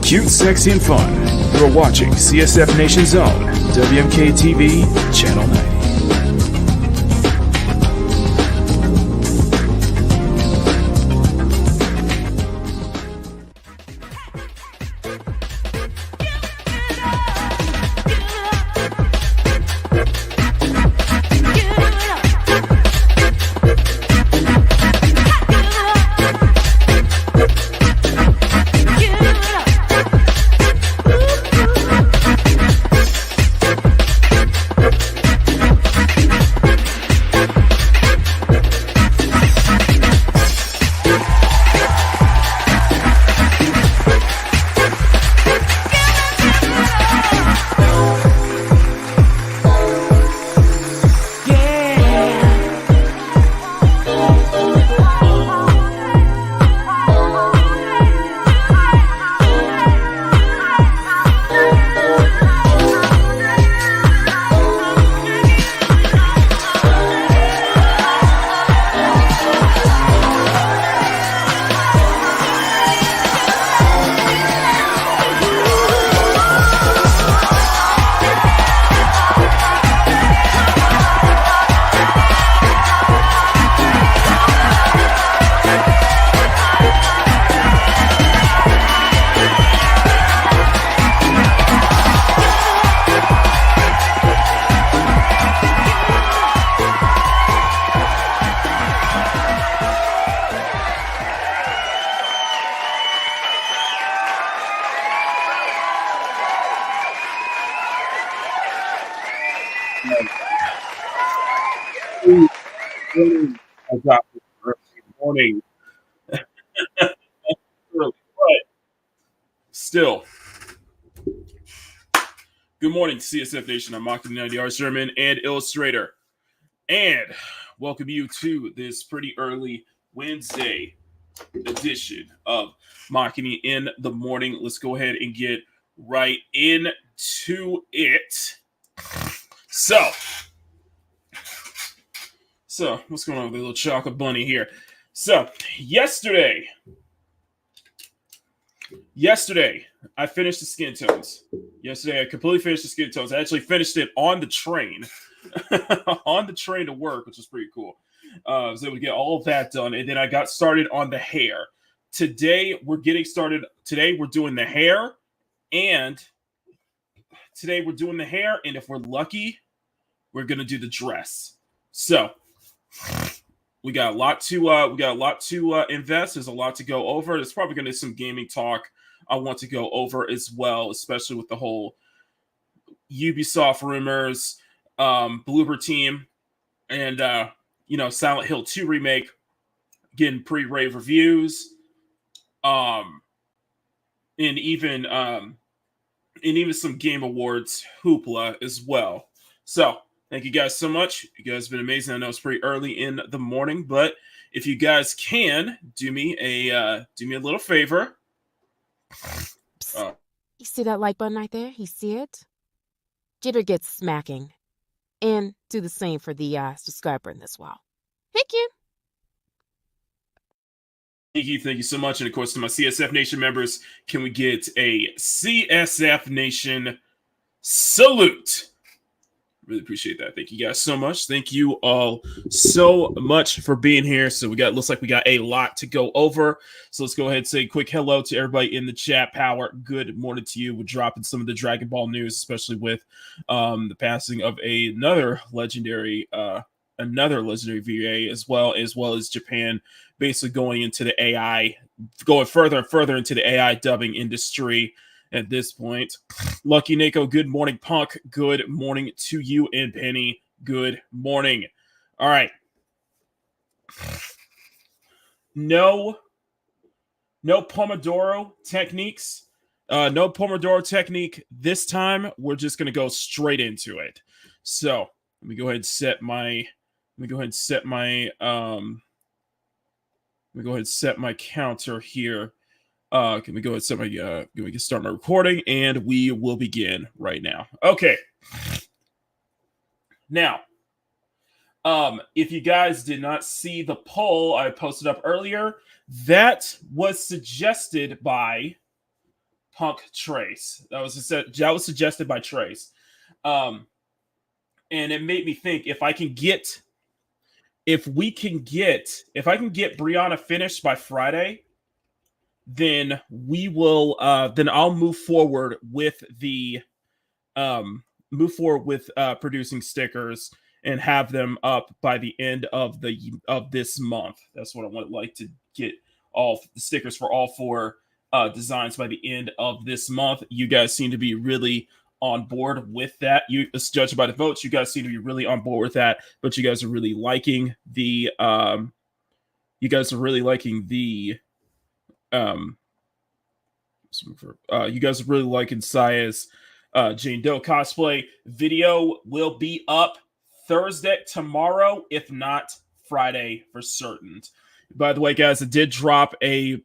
Cute, sexy, and fun. You're watching CSF Nation's own WMK TV, Channel 90. Morning. Early, but still. Good morning, CSF Nation. I'm Makini, 90 German and illustrator. And welcome you to this pretty early Wednesday edition of Makini in the morning. Let's go ahead and get right into it. So what's going on with the little chocolate bunny here? So, yesterday, I finished the skin tones. Yesterday, I completely finished the skin tones. I actually finished it on the train, on the train to work, which was pretty cool. So we get all of that done, and then I got started on the hair. Today, we're getting started. Today, we're doing the hair, and if we're lucky, we're gonna do the dress. So. We got a lot to invest. There's a lot to go over. There's probably going to be some gaming talk I want to go over as well, especially with the whole Ubisoft rumors, Bloober Team, and Silent Hill 2 remake getting pre-rave reviews, and even some Game Awards hoopla as well. So. Thank you guys so much. You guys have been amazing. I know it's pretty early in the morning, but if you guys can do me a little favor. You see that like button right there? You see it? Jitter gets smacking. And do the same for the subscribe button as well. Thank you. Thank you so much. And of course, to my CSF Nation members, can we get a CSF Nation salute? Really appreciate that. Thank you guys so much. Thank you all so much for being here. So looks like we got a lot to go over. So let's go ahead and say a quick hello to everybody in the chat. Power, good morning to you. We're dropping some of the Dragon Ball news, especially with the passing of another legendary VA, as well as Japan basically going further and further into the AI dubbing industry. At this point, Lucky Nako, good morning. Punk, good morning to you. And Penny, good morning. All right. No Pomodoro techniques. No Pomodoro technique. This time, we're just going to go straight into it. So let me go ahead and set my counter here. Can we go ahead and we can start my recording, and we will begin right now. Okay. Now, if you guys did not see the poll I posted up earlier, that was suggested by Punk Trace. That was suggested by Trace. And it made me think if I can get Briannah finished by Friday, then then I'll move forward with producing stickers and have them up by the end of this month. That's what I would like to get all the stickers for all 4 designs by the end of this month. You guys seem to be really on board with that. As judged by the votes, you guys seem to be really on board with that. But you guys are really liking the you guys are really liking Saya's Jane Doe cosplay. Video will be up Thursday, tomorrow, if not Friday for certain. By the way, guys, I did drop a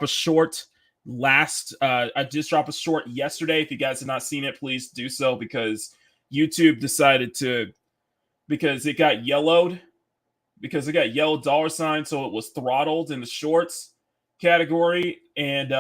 short yesterday. If you guys have not seen it, please do so, because YouTube decided because it got yellowed $, so it was throttled in the shorts category, and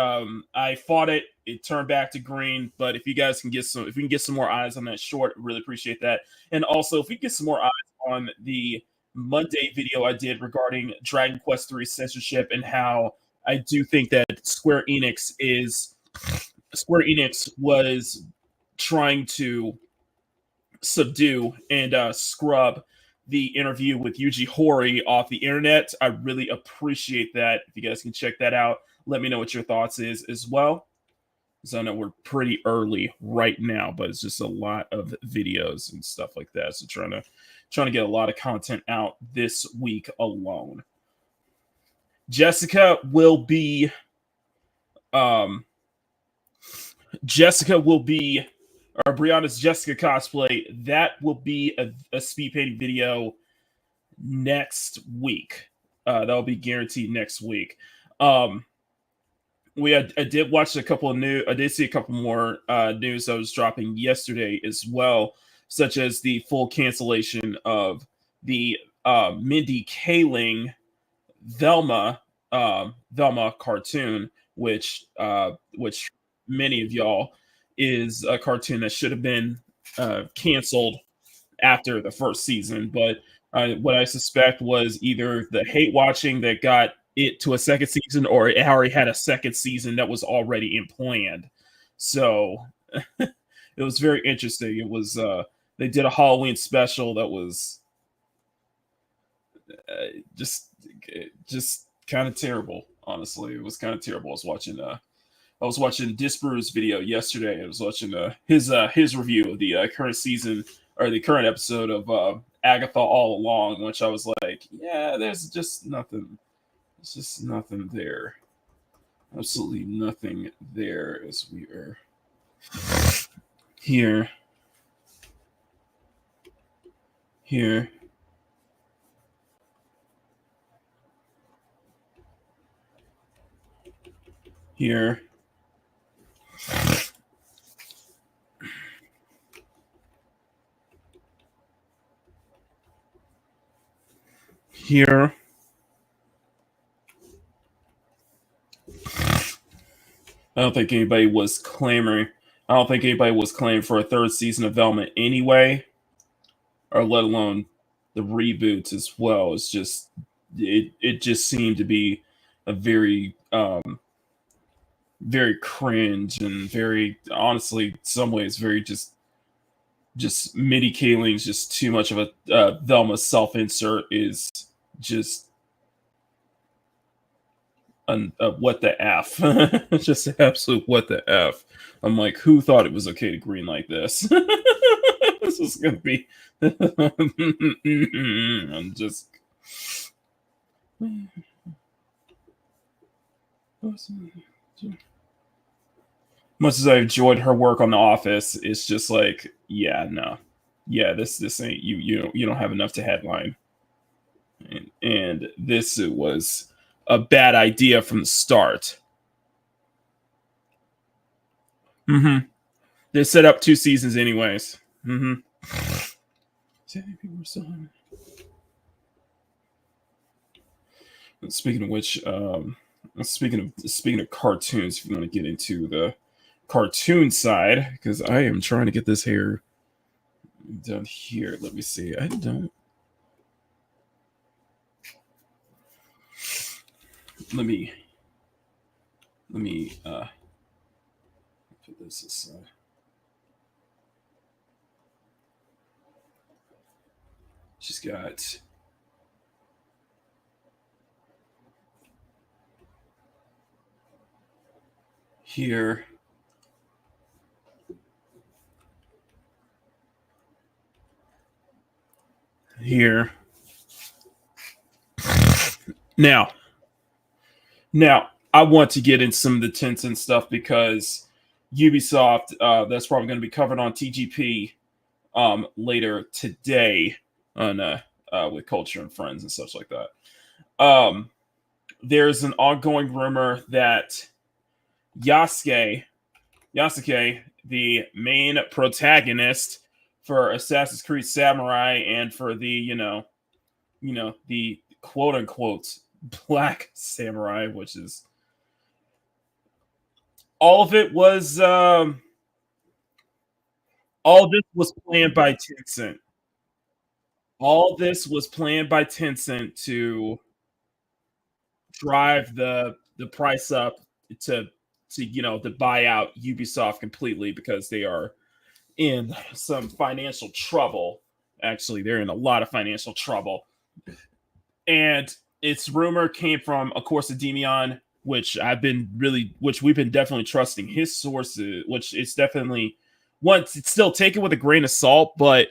I fought it. It turned back to green. But if you guys can get some more eyes on that short, really appreciate that. And also, if we get some more eyes on the Monday video I did regarding Dragon Quest III censorship, and how I do think that Square Enix was trying to subdue and scrub the interview with Yuji Horii off the internet. I really appreciate that. If you guys can check that out, let me know what your thoughts is as well. So I know we're pretty early right now, but it's just a lot of videos and stuff like that. So trying to get a lot of content out this week alone. Brianna's Jessica cosplay, that will be a speed painting video next week. That'll be guaranteed next week. I did watch I did see a couple more news that was dropping yesterday as well, such as the full cancellation of the Mindy Kaling Velma cartoon, which many of y'all is a cartoon that should have been canceled after the first season. But what I suspect was either the hate watching that got it to a second season, or it already had a second season that was already in planned. So it was very interesting. It was they did a Halloween special that was just kind of terrible. Honestly, it was kind of terrible. I was watching Disbrew's video yesterday. I was watching his review of the current season, or the current episode of Agatha All Along, which I was like, yeah, there's just nothing. There's just nothing there. Absolutely nothing there, as we are here. Here. Here. I don't think anybody was claiming for a third season of Velma anyway, or let alone the reboots as well. It's just it just seemed to be a very very cringe, and very, honestly, in some ways very just Mindy Kaling's just too much of a Velma self-insert is just what the F. Just absolute what the F. I'm like, who thought it was okay to green like this? This is gonna be I'm just much as I enjoyed her work on The Office, it's just like, yeah, no. Yeah, this ain't you don't have enough to headline. And this was a bad idea from the start. Mm-hmm. They set up 2 seasons anyways. Mm-hmm. Speaking of which, Speaking of cartoons, if you want to get into the cartoon side, because I am trying to get this hair down here. Let me see. I don't. Let me put this aside. She's got here. Here. Now, I want to get in some of the Tencent stuff because Ubisoft, that's probably going to be covered on TGP later today on with Culture and Friends and such like that. There's an ongoing rumor that Yasuke, the main protagonist for Assassin's Creed Samurai and for the the quote unquote Black Samurai, which is all of it was all this was planned by Tencent. All this was planned by Tencent to drive the price up to to buy out Ubisoft completely because they are in some financial trouble. Actually, they're in a lot of financial trouble. And its rumor came from, of course, Demion, which we've been definitely trusting his sources, which it's definitely once it's still taken with a grain of salt, but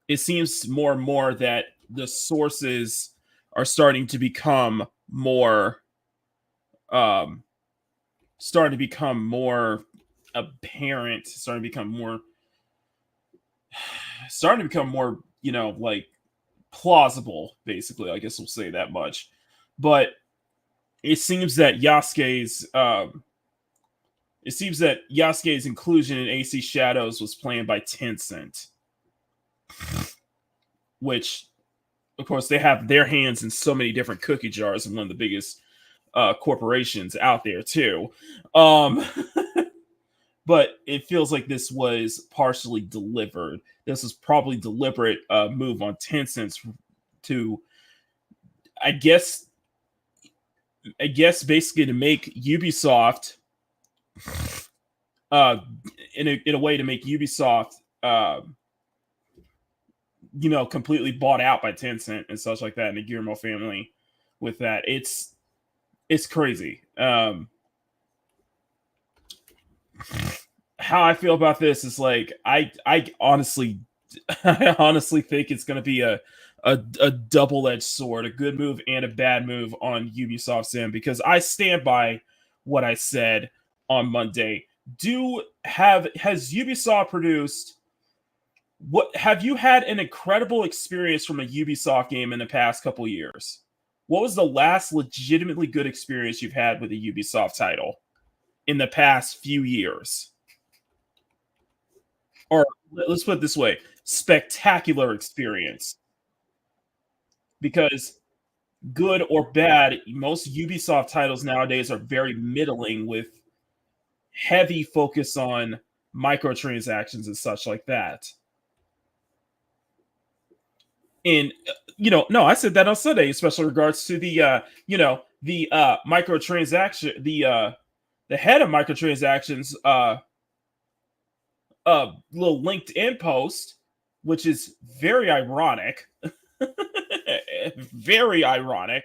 it seems more and more that the sources are starting to become more starting to become more apparent, starting to become more, like plausible, basically. I guess we'll say that much. But it seems that Yasuke's inclusion in AC Shadows was planned by Tencent, which, of course, they have their hands in so many different cookie jars and one of the biggest corporations out there too. But it feels like this was partially delivered. This was probably deliberate move on Tencent's to, I guess, basically to make Ubisoft, in a way to make Ubisoft, completely bought out by Tencent and such like that, and the Guillermo family. With that, it's crazy. How I feel about this is like I honestly think it's going to be a double-edged sword, a good move and a bad move on Ubisoft's end, because I stand by what I said on Monday. Has Ubisoft produced what have you had an incredible experience from a Ubisoft game in the past couple years? What was the last legitimately good experience you've had with a Ubisoft title in the past few years? Or let's put it this way, spectacular experience. Because good or bad, most Ubisoft titles nowadays are very middling with heavy focus on microtransactions and such like that. And no, I said that on Sunday, especially in regards to the microtransaction, the head of microtransactions little LinkedIn post, which is very ironic. Very ironic.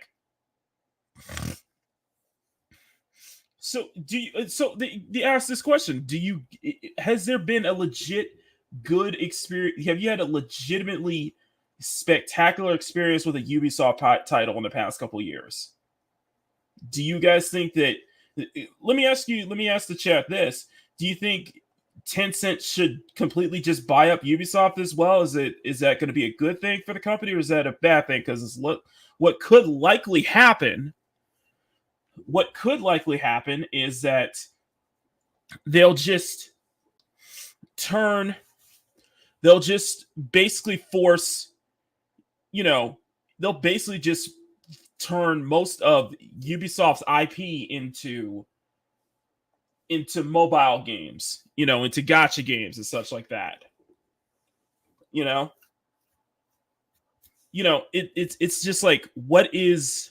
So the ask this question: has there been a legit good experience? Have you had a legitimately spectacular experience with a Ubisoft title in the past couple of years? Do you guys think that? Let me ask the chat this: do you think Tencent should completely just buy up Ubisoft as well? Is that going to be a good thing for the company, or is that a bad thing? Because it's what could likely happen. What could likely happen is that they'll just basically force, they'll basically just turn most of Ubisoft's IP into mobile games, into gacha games and such like that. You know, it's just like what is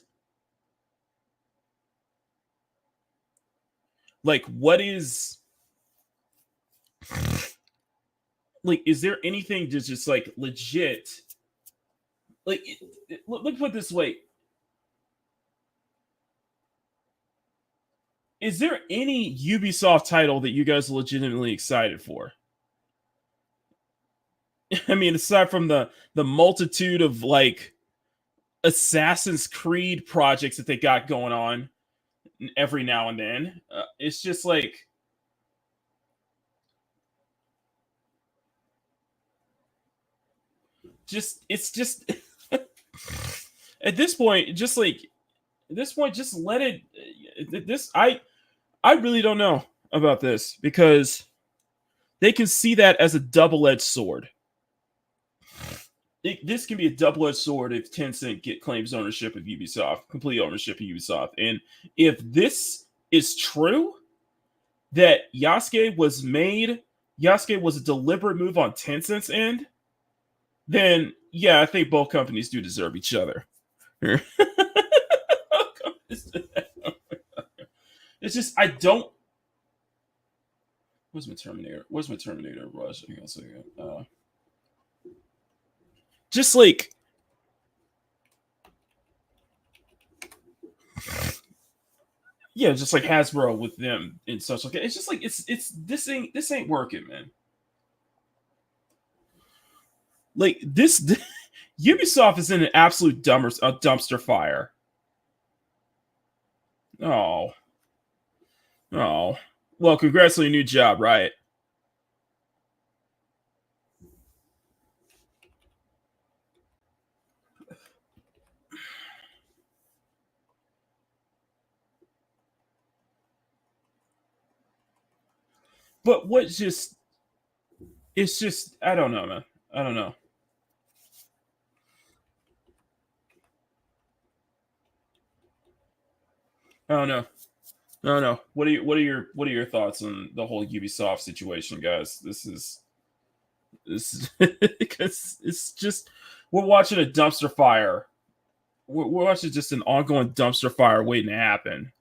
like, is there anything that's just like legit? Like, look, put it this way: is there any Ubisoft title that you guys are legitimately excited for? I mean, aside from the multitude of like Assassin's Creed projects that they got going on every now and then, it's just like, it's just at this point, just let it. I really don't know about this, because they can see that as a double-edged sword. This can be a double-edged sword if Tencent claims ownership of Ubisoft, complete ownership of Ubisoft. And if this is true, that Yasuke was a deliberate move on Tencent's end, then yeah, I think both companies do deserve each other. It's just, I don't. Where's my Terminator? Rush? Hang on a second. Just like, yeah, just like Hasbro with them and such like. It's just like, this ain't working, man. Like this, Ubisoft is in an absolute dumpster fire. Oh. Well, congrats on your new job, right? But it's just, I don't know, man. I don't know. I don't know. I don't know. What are your thoughts on the whole Ubisoft situation, guys? This is because it's just, we're watching a dumpster fire. We're watching just an ongoing dumpster fire waiting to happen.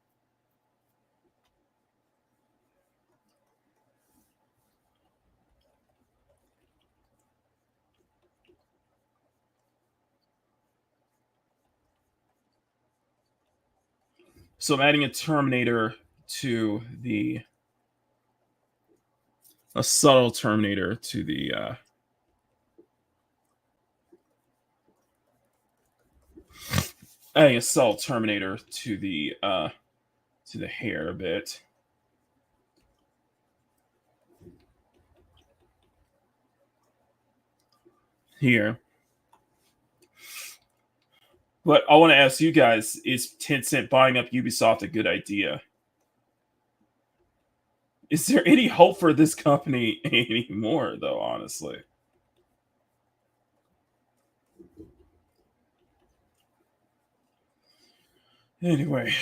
So I'm adding a Terminator to a subtle Terminator to the adding a subtle Terminator to the hair a bit. Here. But I want to ask you guys, is Tencent buying up Ubisoft a good idea? Is there any hope for this company anymore, though, honestly? Anyway,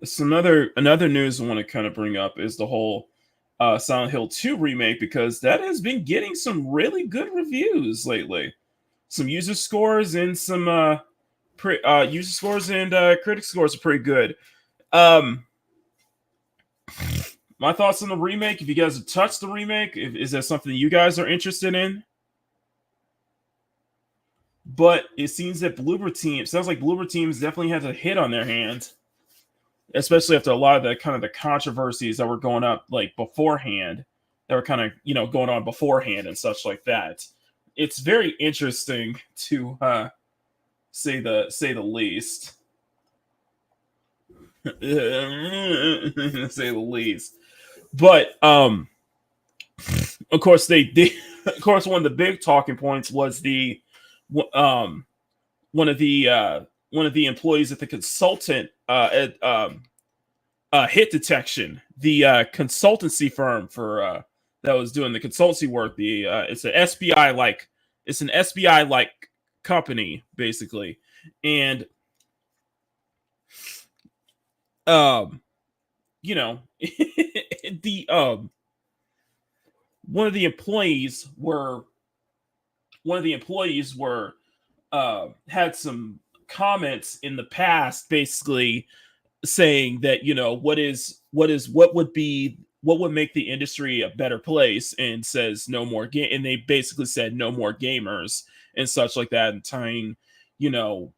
so another news I want to kind of bring up is the whole Silent Hill 2 remake, because that has been getting some really good reviews lately. Some user scores and some user scores and critic scores are pretty good. My thoughts on the remake. If you guys have touched the remake, is that something you guys are interested in? But it seems that sounds like Bloober Teams definitely has a hit on their hands, especially after a lot of the controversies that were going up like beforehand, that were kind of going on beforehand and such like that. It's very interesting to say the least. Say the least. But of course of course, one of the big talking points was one of the employees at the consultant at hit detection, the consultancy firm for that was doing the consultancy work. It's an SBI like company basically, and you know, the one of the employees were had some comments in the past, basically saying that, what would make the industry a better place, and says no more game, and they basically said no more gamers and such like that, and tying, you know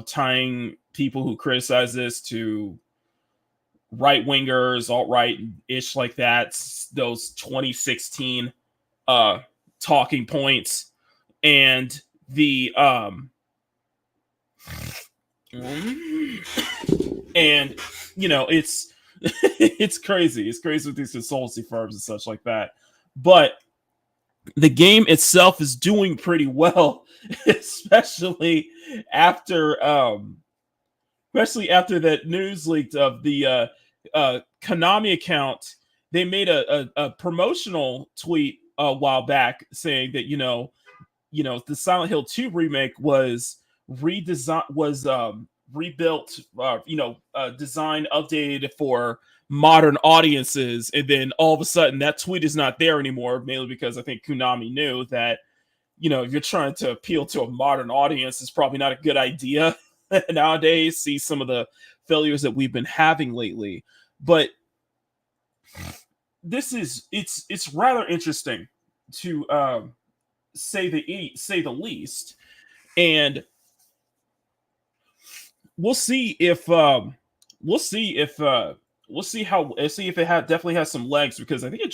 tying people who criticize this to right wingers, alt right ish, like that, those 2016 uh talking points. And the and it's it's crazy. It's crazy with these consultancy firms and such like that. But the game itself is doing pretty well, especially after that news leaked of the Konami account. They made a promotional tweet a while back saying that, the Silent Hill 2 remake was rebuilt, design updated for modern audiences, and then all of a sudden that tweet is not there anymore, mainly because I think Konami knew that, if you're trying to appeal to a modern audience, it's probably not a good idea nowadays. See some of the failures that we've been having lately. But it's rather interesting to say the least. And we'll see if if it definitely has some legs, because I think it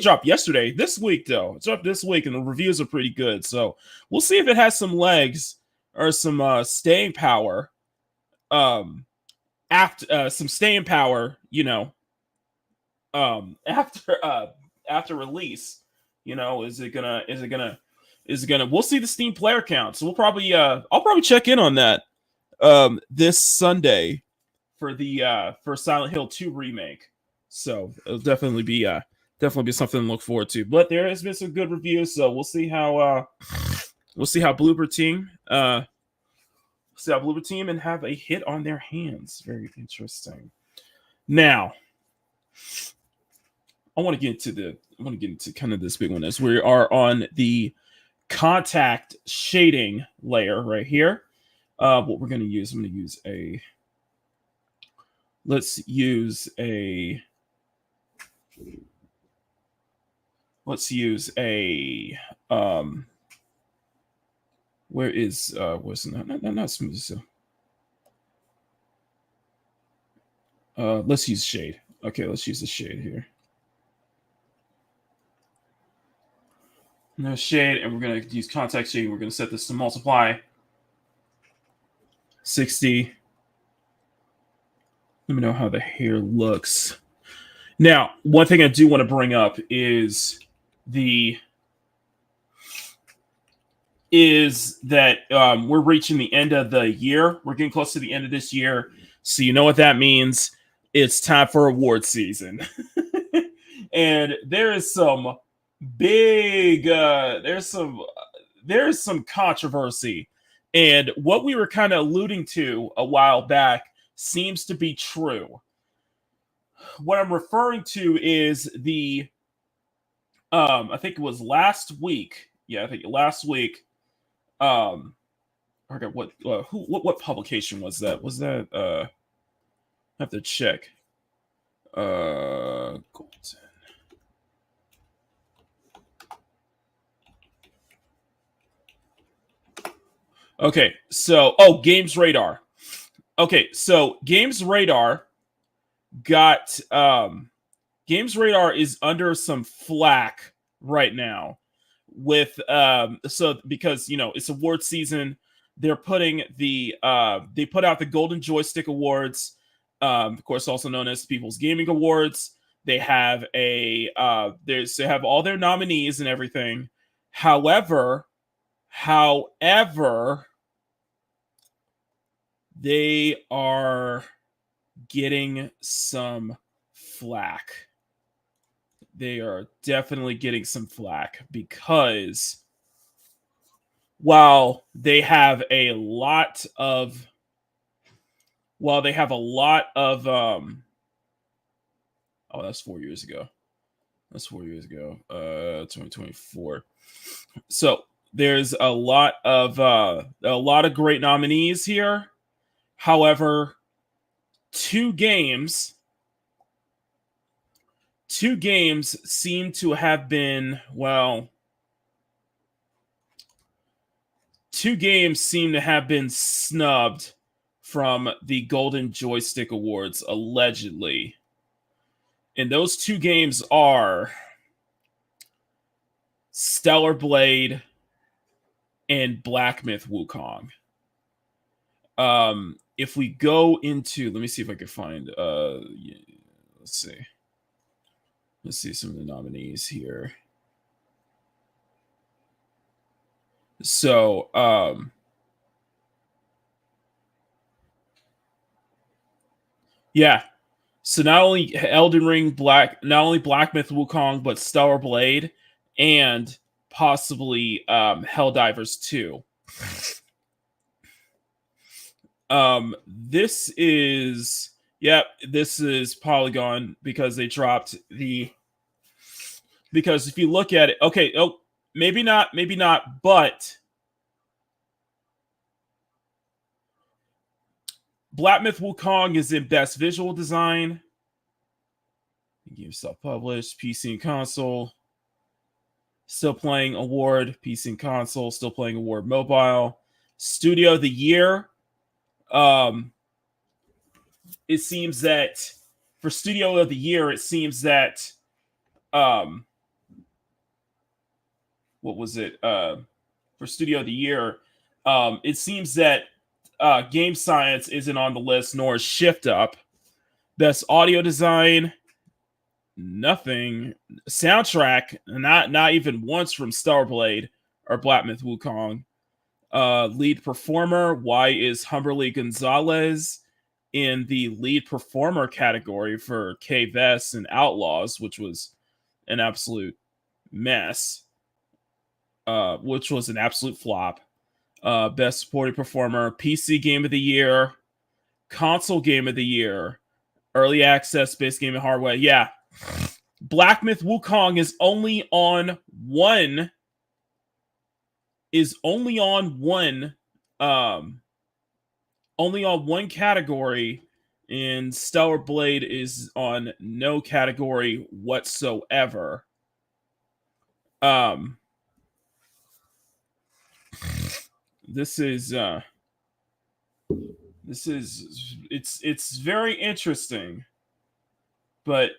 dropped yesterday. This week, though, it dropped this week, and the reviews are pretty good. So we'll see if it has some legs or some staying power. After some staying power, after release. Is it gonna? We'll see the Steam player count. So I'll probably check in on that this Sunday for the for Silent Hill 2 remake. So it'll definitely be something to look forward to. But there has been some good reviews, so we'll see how Bloober Team and have a hit on their hands. Very interesting. Now, I want to get into kind of this big one, as we are on the contact shading layer right here. What we're going to use, I'm going to use a. Let's use a. Where is where's not smooth? So let's use shade. Okay, let's use the shade here. No shade, and we're going to use contact shading. We're going to set this to multiply 60. Let me know how the hair looks. Now, one thing I do want to bring up is that we're reaching the end of the year. We're getting close to the end of this year. So you know what that means. It's time for award season. And there is some big there's some controversy, and what we were kind of alluding to a while back seems to be true. What I'm referring to is the I think it was last week. Yeah, I think last week. Okay, what publication was that? Was that I have to check. Golden. Okay, so Games Radar. Okay, so Games Radar is under some flack right now with because it's award season. They're putting they put out the Golden Joystick Awards, of course also known as People's Gaming Awards. They have they have all their nominees and everything. However, they are getting some flack. They are definitely getting some flack, because while they have a lot of while they have a lot of oh, that's 4 years ago. That's 4 years ago. 2024. So there's a lot of great nominees here. However, two games seem to have been, well, two games seem to have been snubbed from the Golden Joystick Awards, allegedly. And those two games are Stellar Blade and Black Myth Wukong. If we go into, let me see if I can find, let's see some of the nominees here. So, yeah. So not only Elden Ring, not only Black Myth Wukong, but Stellar Blade and possibly Helldivers 2. This is Polygon because they dropped because if you look at it, okay, maybe not, but Black Myth Wukong is in Best Visual Design. Game self-published, PC and console. Still playing award, PC and console. Still playing award, mobile. Studio of the Year. It seems that for Studio of the Year, it seems that what was it? For Studio of the Year, it seems that Game Science isn't on the list, nor is Shift Up. Best audio design, nothing. Soundtrack, not even once from Starblade or Black Myth Wukong. Lead performer, why is Humberly Gonzalez in the lead performer category for K-Vest and Outlaws, which was an absolute mess, which was an absolute flop. Best supporting performer, PC Game of the Year, Console Game of the Year, Early Access, Base Game and Hardware. Yeah. Black Myth Wukong is only on one category, and Stellar Blade is on no category whatsoever. This is it's very interesting, but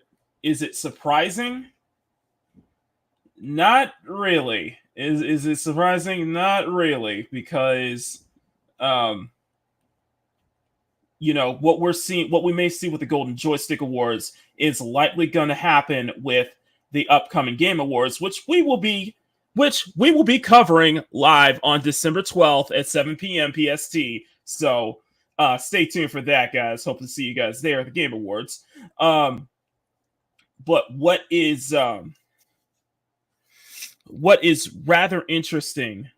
is it surprising? Not really. Is it surprising? Not really, because what we may see with the Golden Joystick Awards is likely going to happen with the upcoming Game Awards, which we will be covering live on December 12th at 7 p.m. PST. So stay tuned for that, guys. Hope to see you guys there at the Game Awards. But what is rather interesting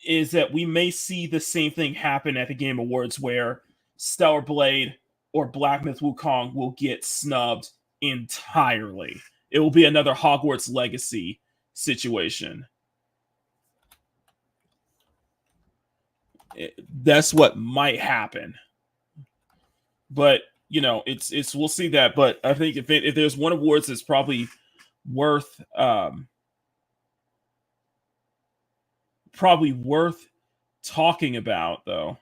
is that we may see the same thing happen at the Game Awards, where Stellar Blade or Black Myth Wukong will get snubbed entirely. It will be another Hogwarts Legacy situation. That's what might happen. But it's we'll see that. But I think if there's one awards that's probably worth talking about, though,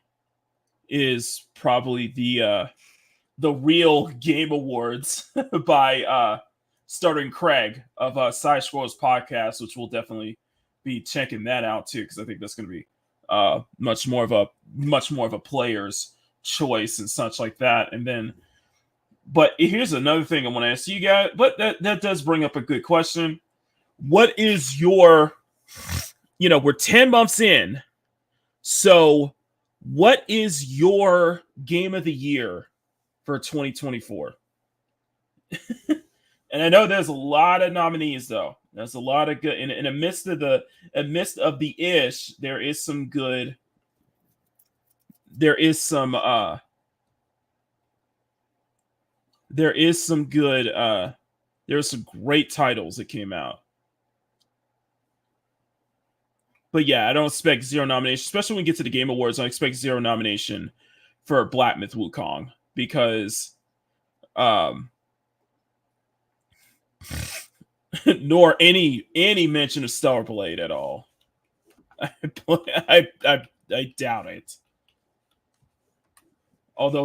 is probably the real Game Awards by Starting Craig of Side Scrolls Podcast, which we'll definitely be checking that out too, because I think that's going to be much more of a player's choice and such like that. And then, but here's another thing I want to ask you guys. But that does bring up a good question. What is your, we're 10 months in, so what is your game of the year for 2024? And I know there's a lot of nominees, though. There's a lot of good. In the midst of the ish, there is some good. There is some there is some good there's some great titles that came out. But yeah, I don't expect zero nomination, especially when we get to the Game Awards. I expect zero nomination for Black Myth Wukong because nor any mention of Stellar Blade at all. I doubt it. Although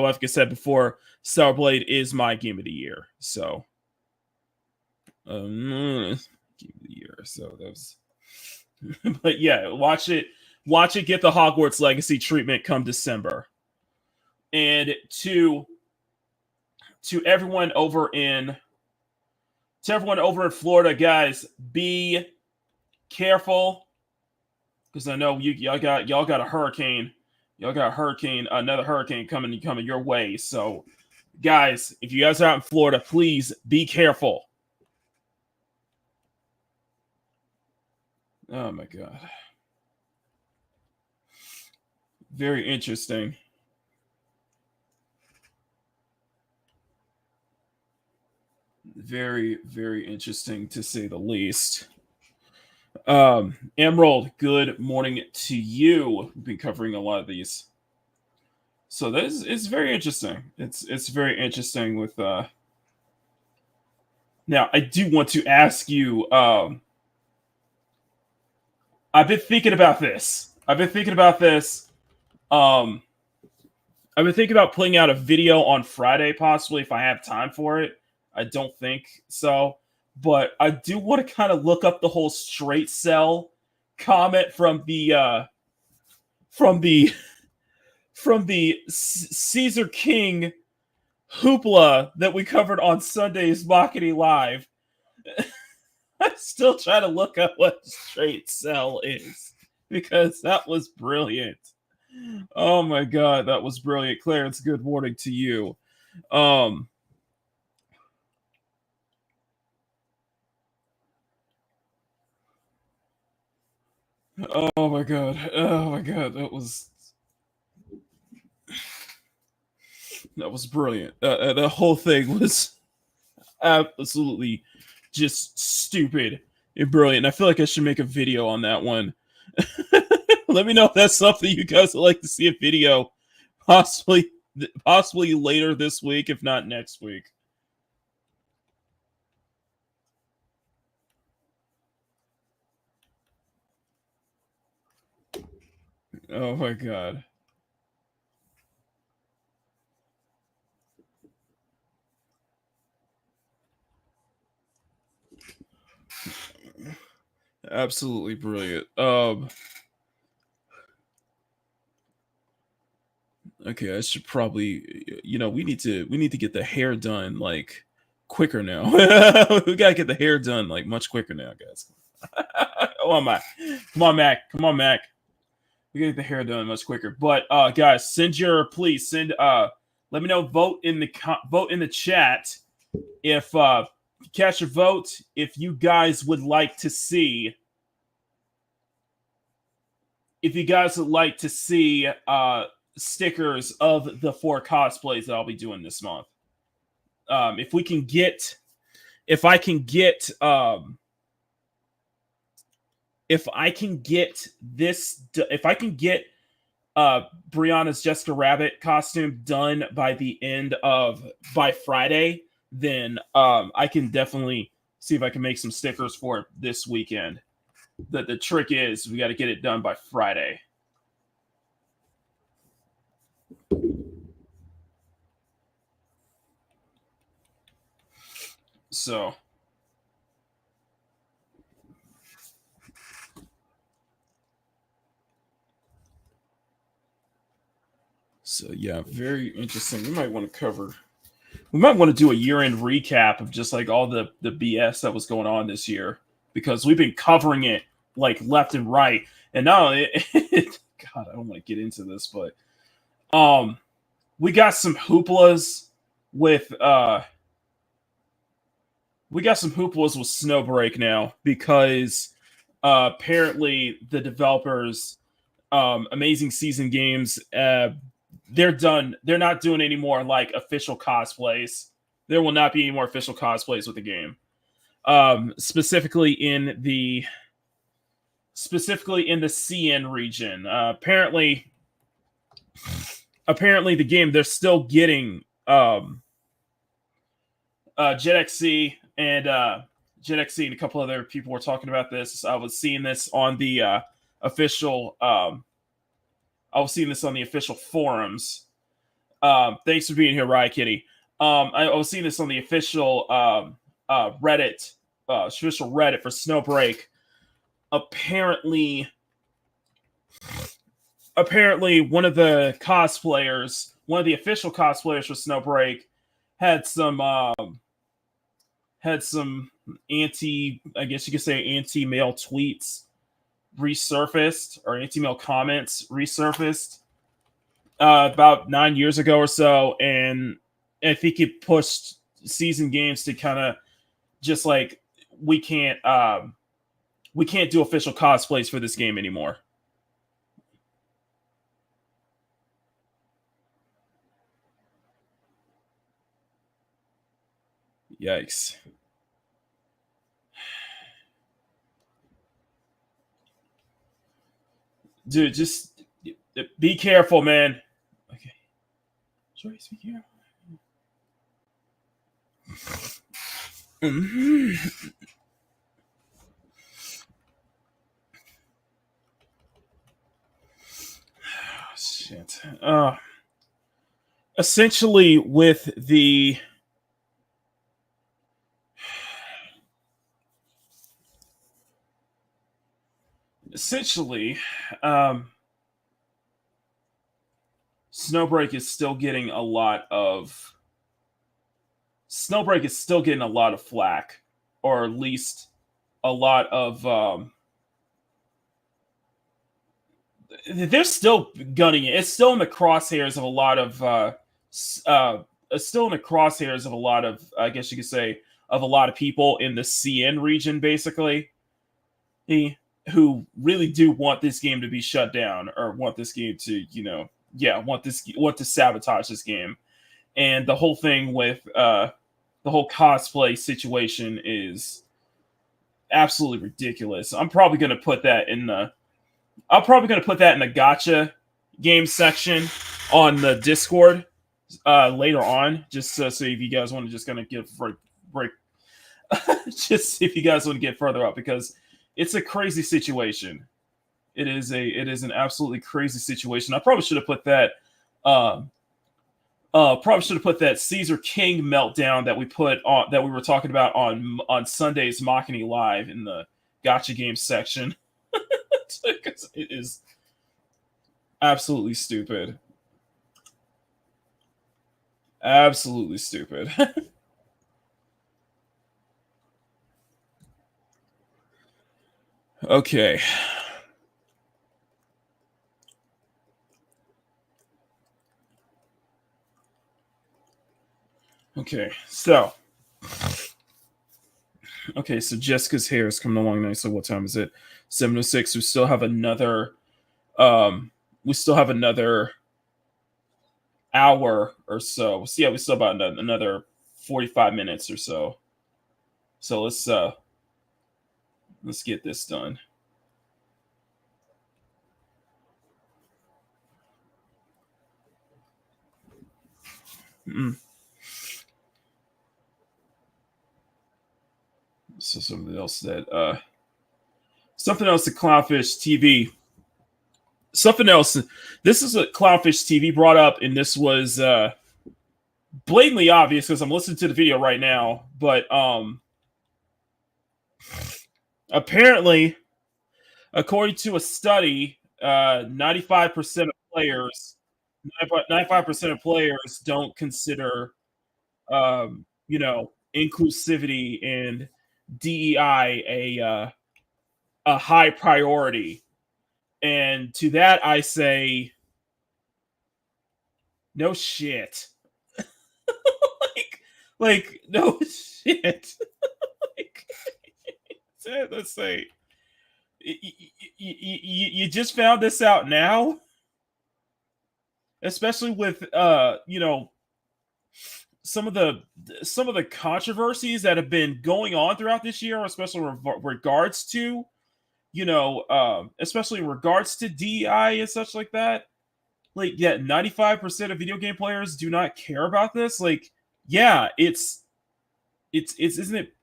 like I said before, Stellar Blade is my game of the year. So game of the year. So that was but yeah, watch it get the Hogwarts Legacy treatment come December. And to everyone over in Florida, guys, be careful because I know y'all got a hurricane. Y'all got another hurricane coming your way. So, guys, if you guys are out in Florida, please be careful. Oh my God. Very interesting. Very, very interesting to say the least. Emerald, good morning to you. We've been covering a lot of these. So this is very interesting. It's very interesting with now I do want to ask you, I've been thinking about this. I've been thinking about putting out a video on Friday, possibly if I have time for it. I don't think so, but I do want to kind of look up the whole straight sell comment from the Caesar King hoopla that we covered on Sunday's Makini Live. I'm still trying to look up what straight sell is because that was brilliant. Oh my God, that was brilliant. Clarence, good morning to you. Oh my God, that was brilliant. The whole thing was absolutely just stupid and brilliant. I feel like I should make a video on that one. Let me know if that's something you guys would like to see a video, possibly later this week, if not next week. Oh my God. Absolutely brilliant. Okay, I should probably, we need to get the hair done like quicker now. We gotta get the hair done like much quicker now, guys. Come on, Mac. We gotta get the hair done much quicker. But guys, please send let me know, vote in the chat if cast your vote if you guys would like to see stickers of the 4 cosplays that I'll be doing this month. If I can get Brianna's Jessica Rabbit costume done by Friday, then I can definitely see if I can make some stickers for it this weekend. The trick is we got to get it done by Friday. So yeah, very interesting. We might want to do a year-end recap of just like all the BS that was going on this year, because we've been covering it like left and right. And now God, I don't want to get into this, but we got some hooplas with Snowbreak now, because apparently the developers, Amazing Season Games, they're done. They're not doing any more like official cosplays. There will not be any more official cosplays with the game. Specifically in the CN region. Apparently the game they're still getting JetXC and JetXC and a couple other people were talking about this. I was seeing this on the official. I was seeing this on the official forums. Thanks for being here, Riot Kitty. I was seeing this on the official Reddit, official Reddit for Snowbreak. Apparently, one of the cosplayers, one of the official cosplayers for Snowbreak, had some I guess you could say anti-male tweets resurfaced, or anti-male comments resurfaced about 9 years ago or so, and I think it pushed Season Games to kind of just like we can't do official cosplays for this game anymore. Yikes. Dude, just be careful, man. Okay. Joyce, be careful. Shit. Essentially, with the Snowbreak is still getting a lot of flack, or at least a lot of they're still gunning it. It's still in the crosshairs of a lot of I guess you could say, of a lot of people in the CN region, basically, who really do want this game to be shut down, or want this game to, want to sabotage this game. And the whole thing with the whole cosplay situation is absolutely ridiculous. I'm probably going to put that in the gotcha game section on the Discord later on, just so if you guys want to just kind of give break just if you guys want to get further up, because it's a crazy situation. It is an absolutely crazy situation. I probably should have put that Caesar King meltdown that we were talking about on Sunday's Makini Live in the gotcha game section. Because it is absolutely stupid. Absolutely stupid. Okay. So Jessica's hair is coming along nicely. What time is it? 7:06. We still have another hour or so. Yeah, we still about another 45 minutes or so. So let's get this done. So something else that Clownfish TV. Something else. This is a Clownfish TV brought up, and this was blatantly obvious because I'm listening to the video right now. But apparently, according to a study, 95% of players don't consider, inclusivity and DEI a high priority. And to that, I say, no shit. like no shit. Let's say, you just found this out now. especially with some of the controversies that have been going on throughout this year, especially regards to especially in regards to DEI and such like that. Like, yeah, 95% of video game players do not care about this. Like, yeah, it's isn't it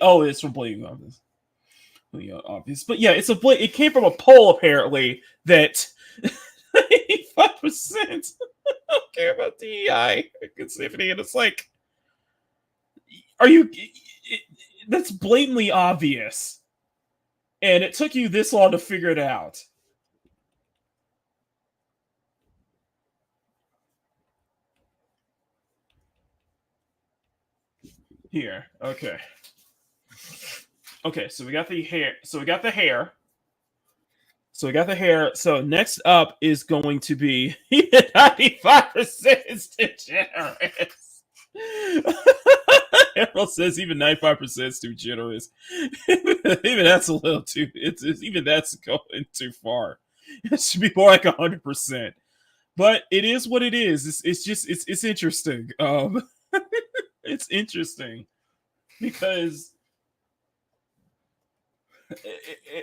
oh, it's from Blade Obvious. Yeah, obvious. But yeah, it came from a poll apparently that 95% don't care about DEI. And it's like, are you that's blatantly obvious. And it took you this long to figure it out. Here, okay. Okay, so we got the hair. So we got the hair. So we got the hair. So next up is going to be 95% is degenerous. Harold says even 95% is too generous. Even that's a little too. Even that's going too far. It should be more like 100%. But it is what it is. It's just it's interesting. It's interesting because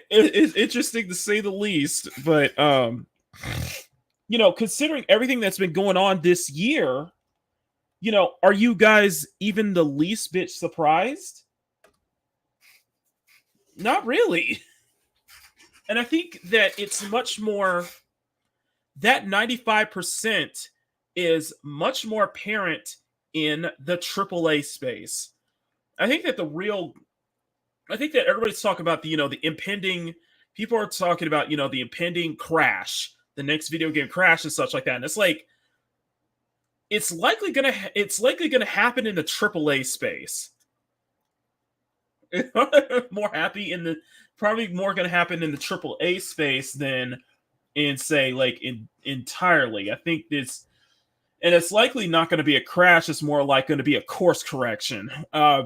it's interesting to say the least. But considering everything that's been going on this year, are you guys even the least bit surprised? Not really. And I think that it's much more that 95% is much more apparent in the AAA space. I think that everybody's talking about the impending. People are talking about the impending crash, the next video game crash and such like that. And it's like it's likely gonna happen in the AAA space. Probably more gonna happen in the AAA space than in say like entirely. I think this. And it's likely not going to be a crash. It's more like going to be a course correction, a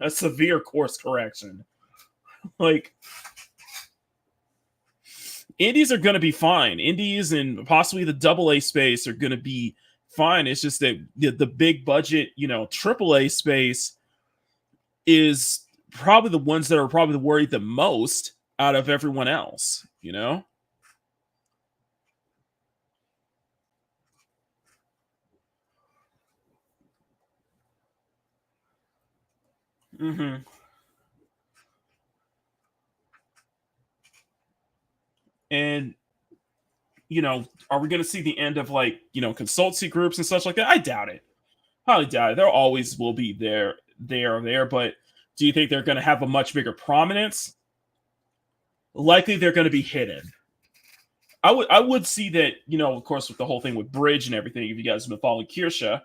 severe course correction. Like indies are going to be fine. Indies and possibly the AA space are going to be fine. It's just that the big budget, AAA space is probably the ones that are probably worried the most out of everyone else. Mm-hmm. And are we going to see the end of like consultancy groups and such like that? I doubt it. Highly doubt it. There always will be there. But do you think they're going to have a much bigger prominence? Likely, they're going to be hidden. I would see that of course with the whole thing with Bridge and everything. If you guys have been following Kirsha,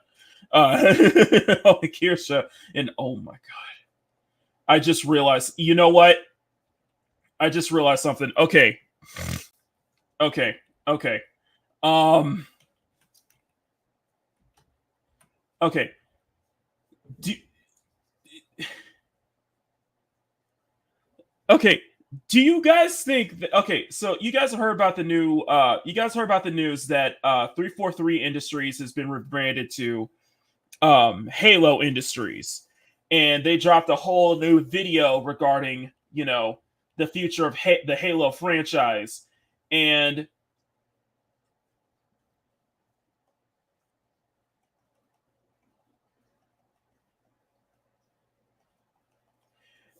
Kirsha, and oh my god, I just realized. You know what? I just realized something. Okay. Um. Okay. Okay. Do you guys think that? Okay, so you guys have heard about the new. You guys heard about the news that 343 Industries has been rebranded to Halo Industries, and they dropped a whole new video regarding the future of the Halo franchise, and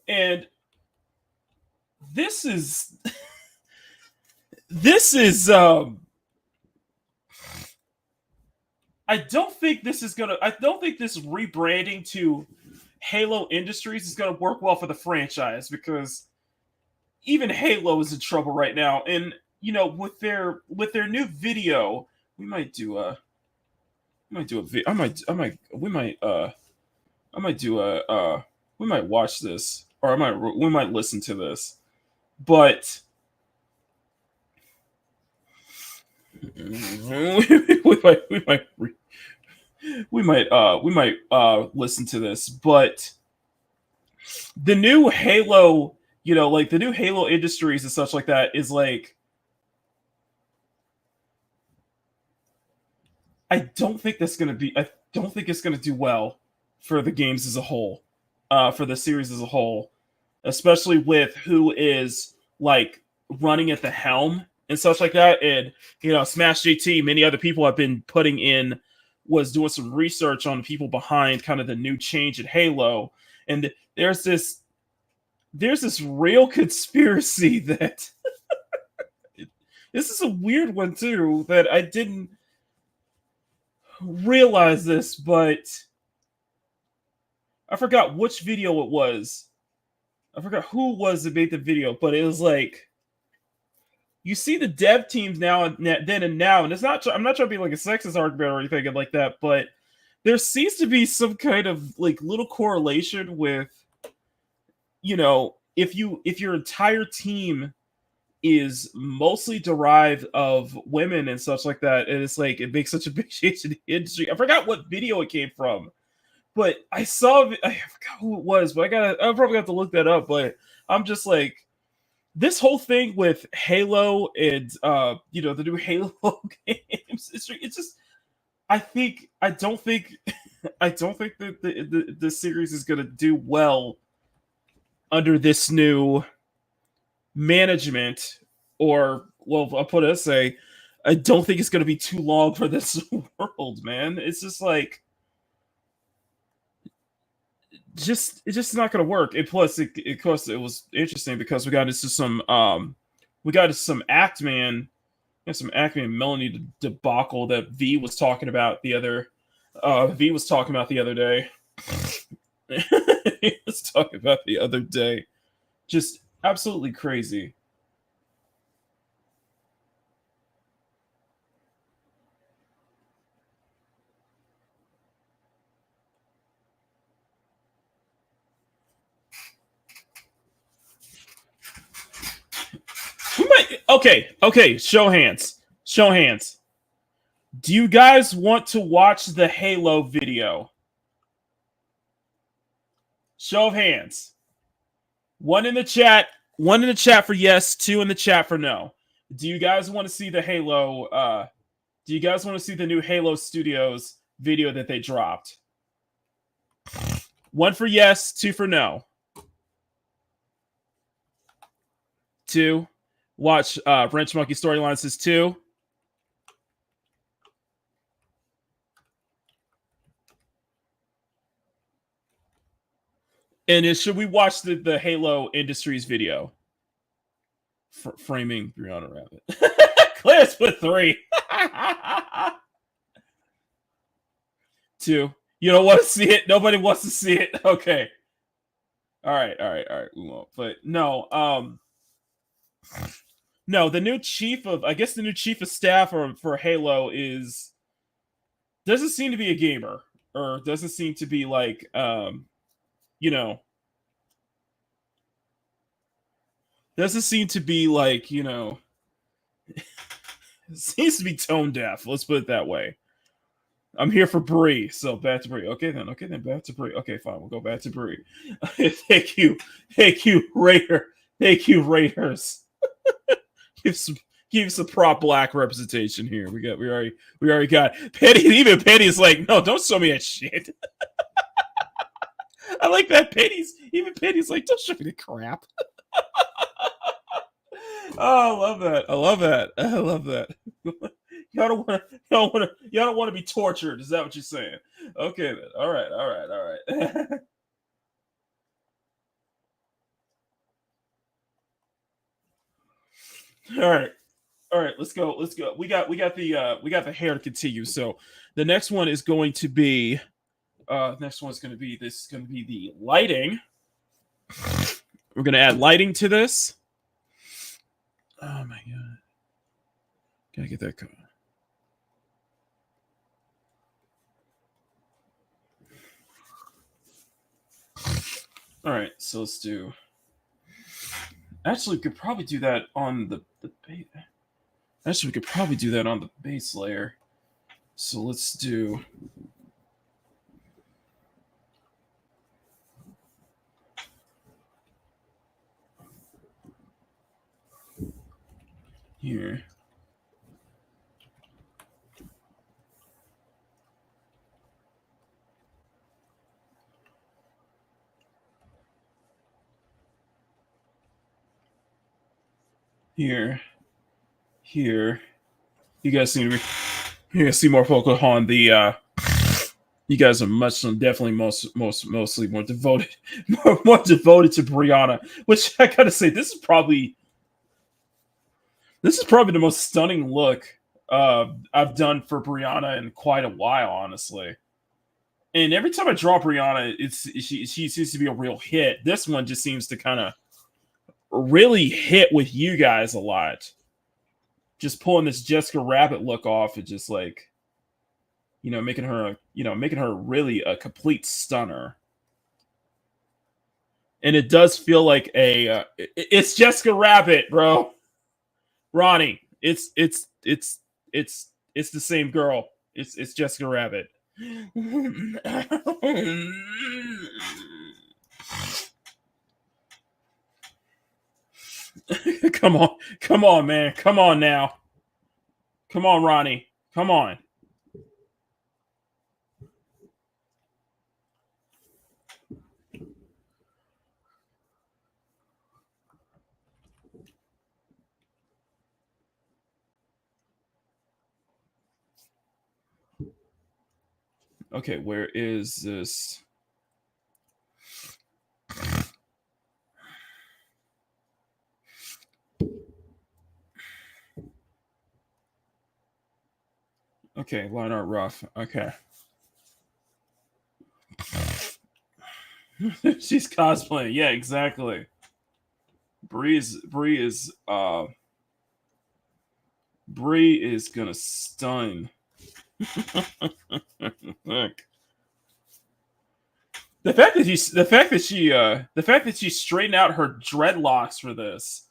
and this is this is I don't think this rebranding to Halo Industries is gonna work well for the franchise because even Halo is in trouble right now. And with their new video, we might do a we might watch this, or we might listen to this. But we might listen to this. But the new Halo, like the new Halo Industries and such like that is like I don't think that's going to be. I don't think it's going to do well for the games as a whole, for the series as a whole, especially with who is like running at the helm and such like that. And Smash JT, many other people have been putting in was doing some research on the people behind kind of the new change in Halo, and there's this real conspiracy that this is a weird one too that I didn't realize this, but I forgot which video it was. I forgot who it was that made the video, but it was like you see the dev teams now and then and now, and it's not. I'm not trying to be like a sexist argument or anything like that, but there seems to be some kind of like little correlation with, if your entire team is mostly derived of women and such like that, and it's like it makes such a big change in the industry. I forgot what video it came from, but I forgot who it was, but I probably have to look that up. But I'm just like, this whole thing with Halo and the new Halo games, it's just I don't think that the series is gonna do well under this new management, or well, I'll put it this way, I don't think it's gonna be too long for this world, man. It's just like it's just not going to work. And plus, it was interesting because we got into some Actman and some Actman Melanie debacle that V was talking about the other day. He was talking about the other day. Just absolutely crazy. Okay. Show hands. Do you guys want to watch the Halo video? Show of hands. One in the chat for yes, 2 in the chat for no. Do you guys want to see the Halo? Do you guys want to see the new Halo Studios video that they dropped? 1 for yes, 2 for no. 2. Watch Wrench Monkey Storyline says 2. And should we watch the Halo Industries video? Framing Briannah Rabbit. Clarence put 3. 2. You don't want to see it? Nobody wants to see it? Okay. All right. We won't. But no, no, the new chief of staff for Halo doesn't seem to be a gamer, or doesn't seem to be like doesn't seem to be like, seems to be tone deaf. Let's put it that way. I'm here for Bree, so back to Bree. Okay then, back to Bree. Okay, fine, we'll go back to Bree. Thank you, Raider. Thank you, Raiders. give some prop black representation here. We already got Penny. Even Penny's like, no, don't show me that shit. I like that Penny's like, don't show me the crap. Oh, I love that. Y'all don't want to be tortured. Is that what you're saying? Okay, then. All right. All right. Let's go. We got the hair to continue. So the next one is going to be the lighting. We're going to add lighting to this. Oh my god. Gotta get that going. All right, so let's do. Actually, we could probably do that on the base. Actually, we could probably do that on the base layer. So let's do. Here. here, here. You guys seem to be. You guys seem more focused on the. You guys are definitely mostly more devoted, more devoted to Briannah. Which I gotta say, this is probably the most stunning look I've done for Briannah in quite a while, honestly. And every time I draw Briannah, she seems to be a real hit. This one just seems to kind of really hit with you guys a lot. Just pulling this Jessica Rabbit look off, it just like making her really a complete stunner. And it does feel like it's Jessica Rabbit, bro. Ronnie, it's the same girl. It's Jessica Rabbit. Come on, man, come on now, come on, Ronnie, come on. Okay, where is this? Okay, line art rough. Okay. She's cosplaying. Yeah, exactly. Bree is gonna stun. Look. The fact that she straightened out her dreadlocks for this.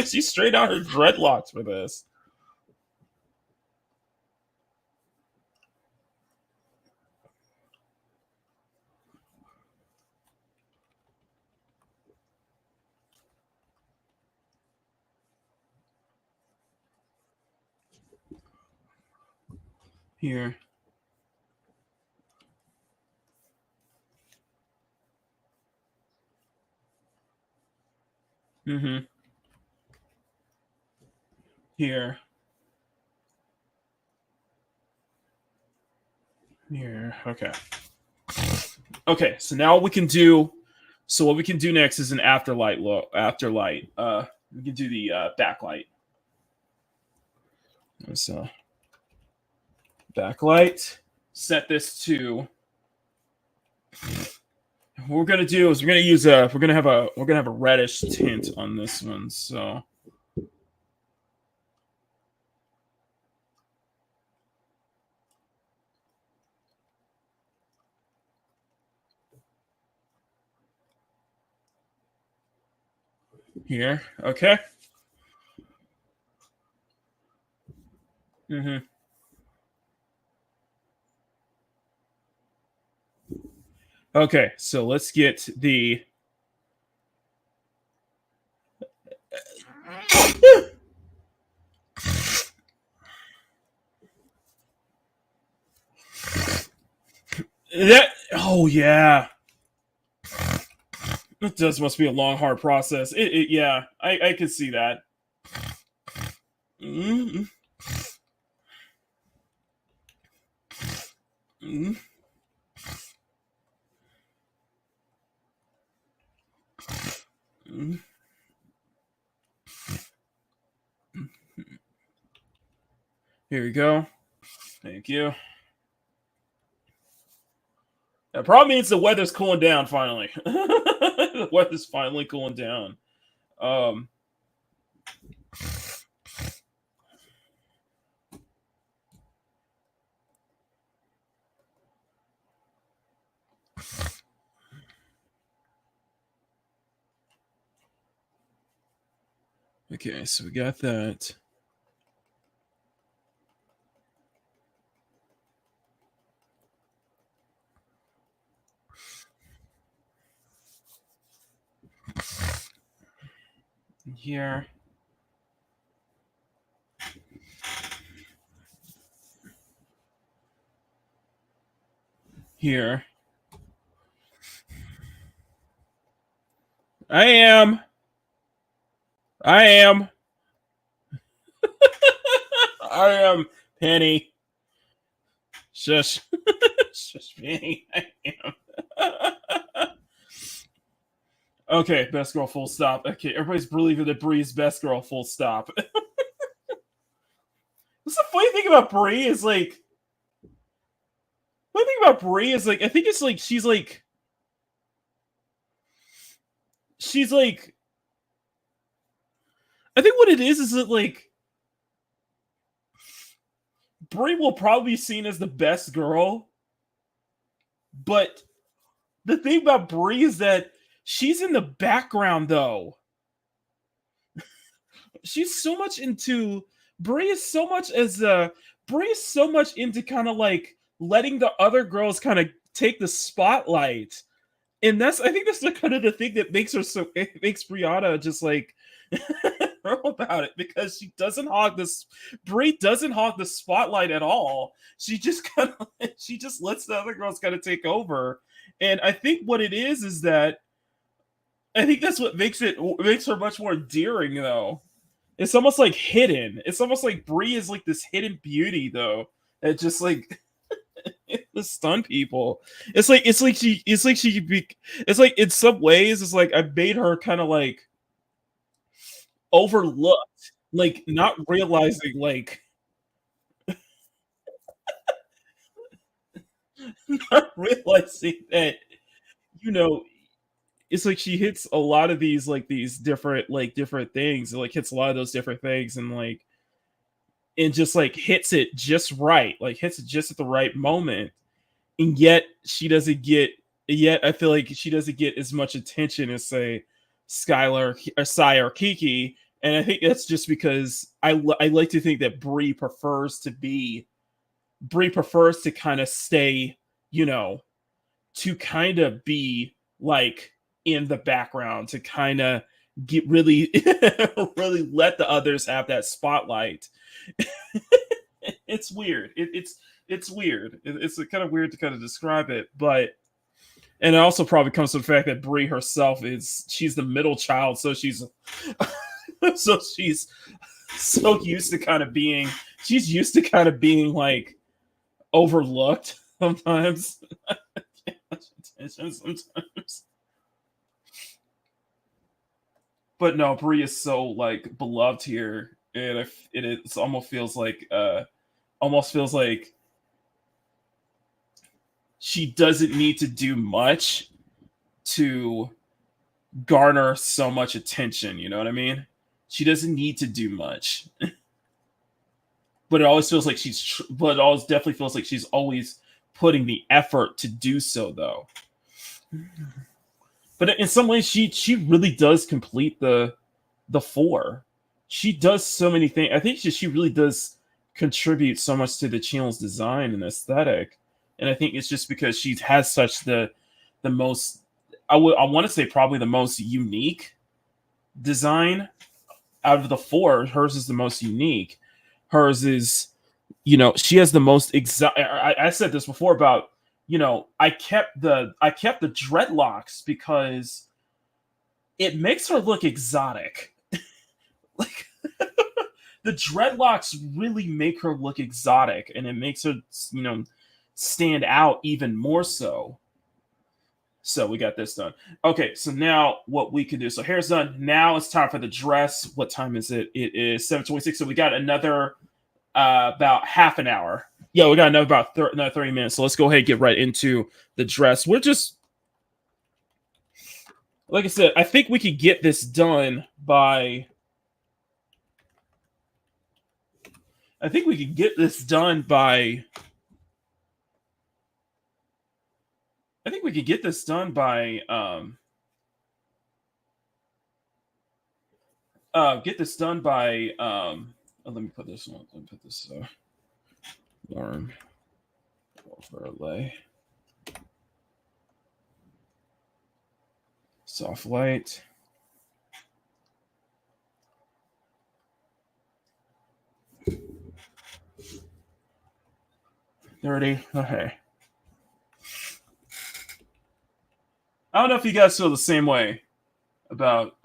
She straightened out her dreadlocks for this. Here. Mm-hmm. Here. Here. Okay. Okay, so now we can do. So what we can do next is an afterlight look. Afterlight. We can do the backlight. So backlight. Set this to. What we're gonna do is we're gonna have a reddish tint on this one. So. Here, okay. Mm-hmm. Okay, so let's get the. That. Oh yeah. It does must be a long, hard process. Yeah, I can see that. Mm-hmm. Mm-hmm. Mm-hmm. Here we go. Thank you. That probably means the weather's cooling down finally. The weather's finally cooling down. Um. Okay, so we got that. Here. Here. I am. I am. I am Penny. Shush. Shush, Penny. I am. Okay, best girl, full stop. Okay, everybody's believing that Bree is best girl, full stop. What's the funny thing about Bree is like, funny thing about Bree is like, I think it's like she's like, I think what it is that like Bree will probably be seen as the best girl, but the thing about Bree is that she's in the background though. She's so much into Brie is so much as Brie is so much into kind of like letting the other girls kind of take the spotlight. And that's I think that's the kind of the thing that makes her so it makes Brianna just like about it because she doesn't hog this Brie doesn't hog the spotlight at all. She just kind of she just lets the other girls kind of take over. And I think what it is that I think that's what makes her much more endearing though. It's almost like hidden. It's almost like Brie is like this hidden beauty though. That just like the stun people. It's like in some ways it's like I made her kind of like overlooked, like not realizing like not realizing that you know it's like she hits a lot of these different things, like hits a lot of those different things and just like hits it just right, like hits it just at the right moment. And yet she doesn't get yet I feel like she doesn't get as much attention as say Skylar or Sai or Kiki. And I think that's just because I like to think that Brie prefers to kind of stay, you know, to kind of be like in the background to kind of get really really let the others have that spotlight. It's weird. It's weird. It's kind of weird to kind of describe it, but and it also probably comes from the fact that Brie herself she's the middle child, so she's so she's so used to kind of being she's used to kind of being like overlooked sometimes. Sometimes. But no, Brie is so like beloved here, and it almost feels like she doesn't need to do much to garner so much attention. You know what I mean? She doesn't need to do much, but it always feels like but it always definitely feels like she's always putting the effort to do so, though. But in some ways, she really does complete the four. She does so many things. I think she really does contribute so much to the channel's design and aesthetic. And I think it's just because she has such the most I want to say probably the most unique design out of the four. Hers is the most unique. Hers is, she has the most I said this before about, I kept the dreadlocks because it makes her look exotic. Like the dreadlocks really make her look exotic, and it makes her, stand out even more so. So we got this done. Okay, so now what we can do. So hair's done. Now it's time for the dress. What time is it? It is 7:26. So we got another about half an hour. Yeah, we got another 30 minutes. So let's go ahead and get right into the dress. We're just like I said, I think we could get this done by I think we could get this done by I think we could get this done by get this done by let me put this one. Let me put this warm overlay. Soft light. Dirty. Okay. I don't know if you guys feel the same way about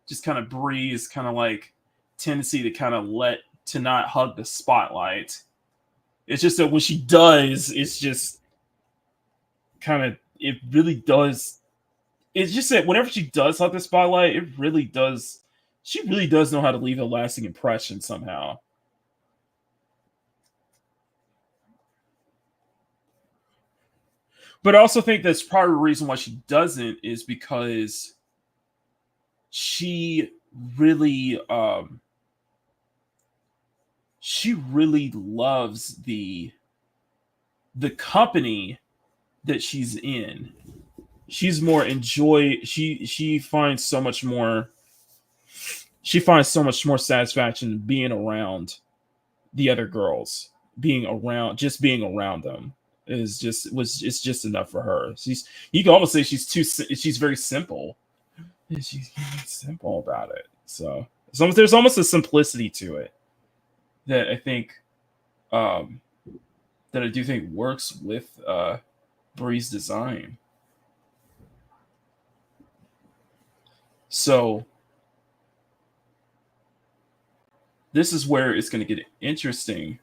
just kind of Bree's kind of like tendency to kind of to not hug the spotlight. It's just that when she does, it's just kind of it really does. It's just that whenever she does hug the spotlight, it really does. She really does know how to leave a lasting impression somehow. But I also think that's part of the reason why she doesn't is because she really loves the company that she's in. She's more enjoy she finds so much more satisfaction being around the other girls. Being around them it's just enough for her. You can almost say she's very simple. She's simple about it. So there's almost a simplicity to it that I think that I do think works with Bree's design. So this is where it's going to get interesting.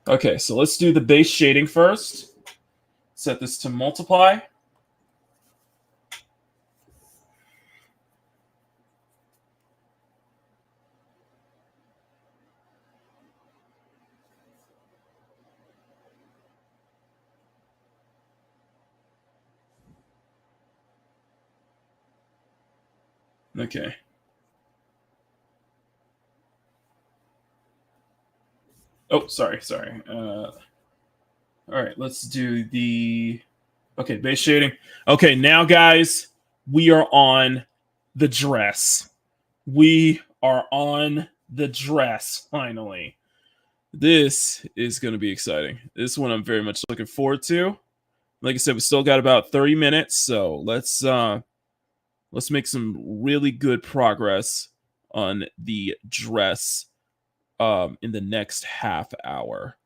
Okay, so let's do the base shading first. Set this to multiply. Okay. Oh, sorry. All right, let's do the base shading. Okay, now guys, we are on the dress. We are on the dress finally. This is going to be exciting. This one I'm very much looking forward to. Like I said, we still got about 30 minutes, so let's make some really good progress on the dress in the next half hour.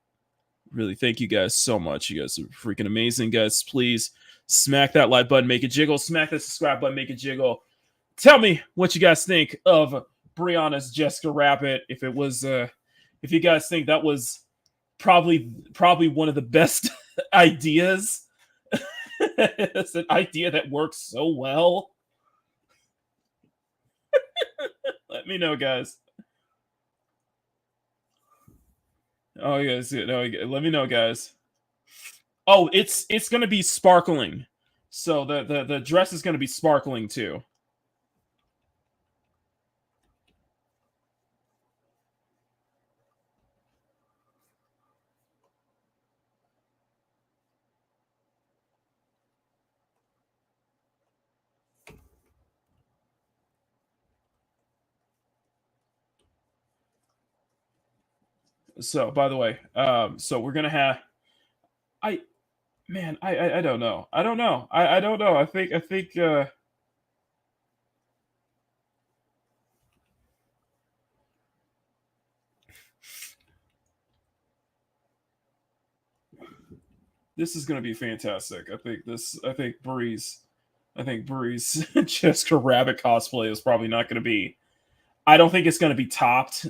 Really, thank you guys so much. You guys are freaking amazing, guys. Please smack that like button, make it jiggle. Smack that subscribe button, make it jiggle. Tell me what you guys think of Brianna's Jessica Rabbit. If you guys think that was probably one of the best ideas. It's an idea that works so well. Let me know, guys. Oh, yes. No, let me know, guys. Oh, it's gonna be sparkling. So the dress is gonna be sparkling too. So by the way, so we're gonna have I man, I don't know. I don't know. I don't know. I think this is gonna be fantastic. I think Bree's Jessica Rabbit cosplay is probably not gonna be I don't think it's gonna be topped.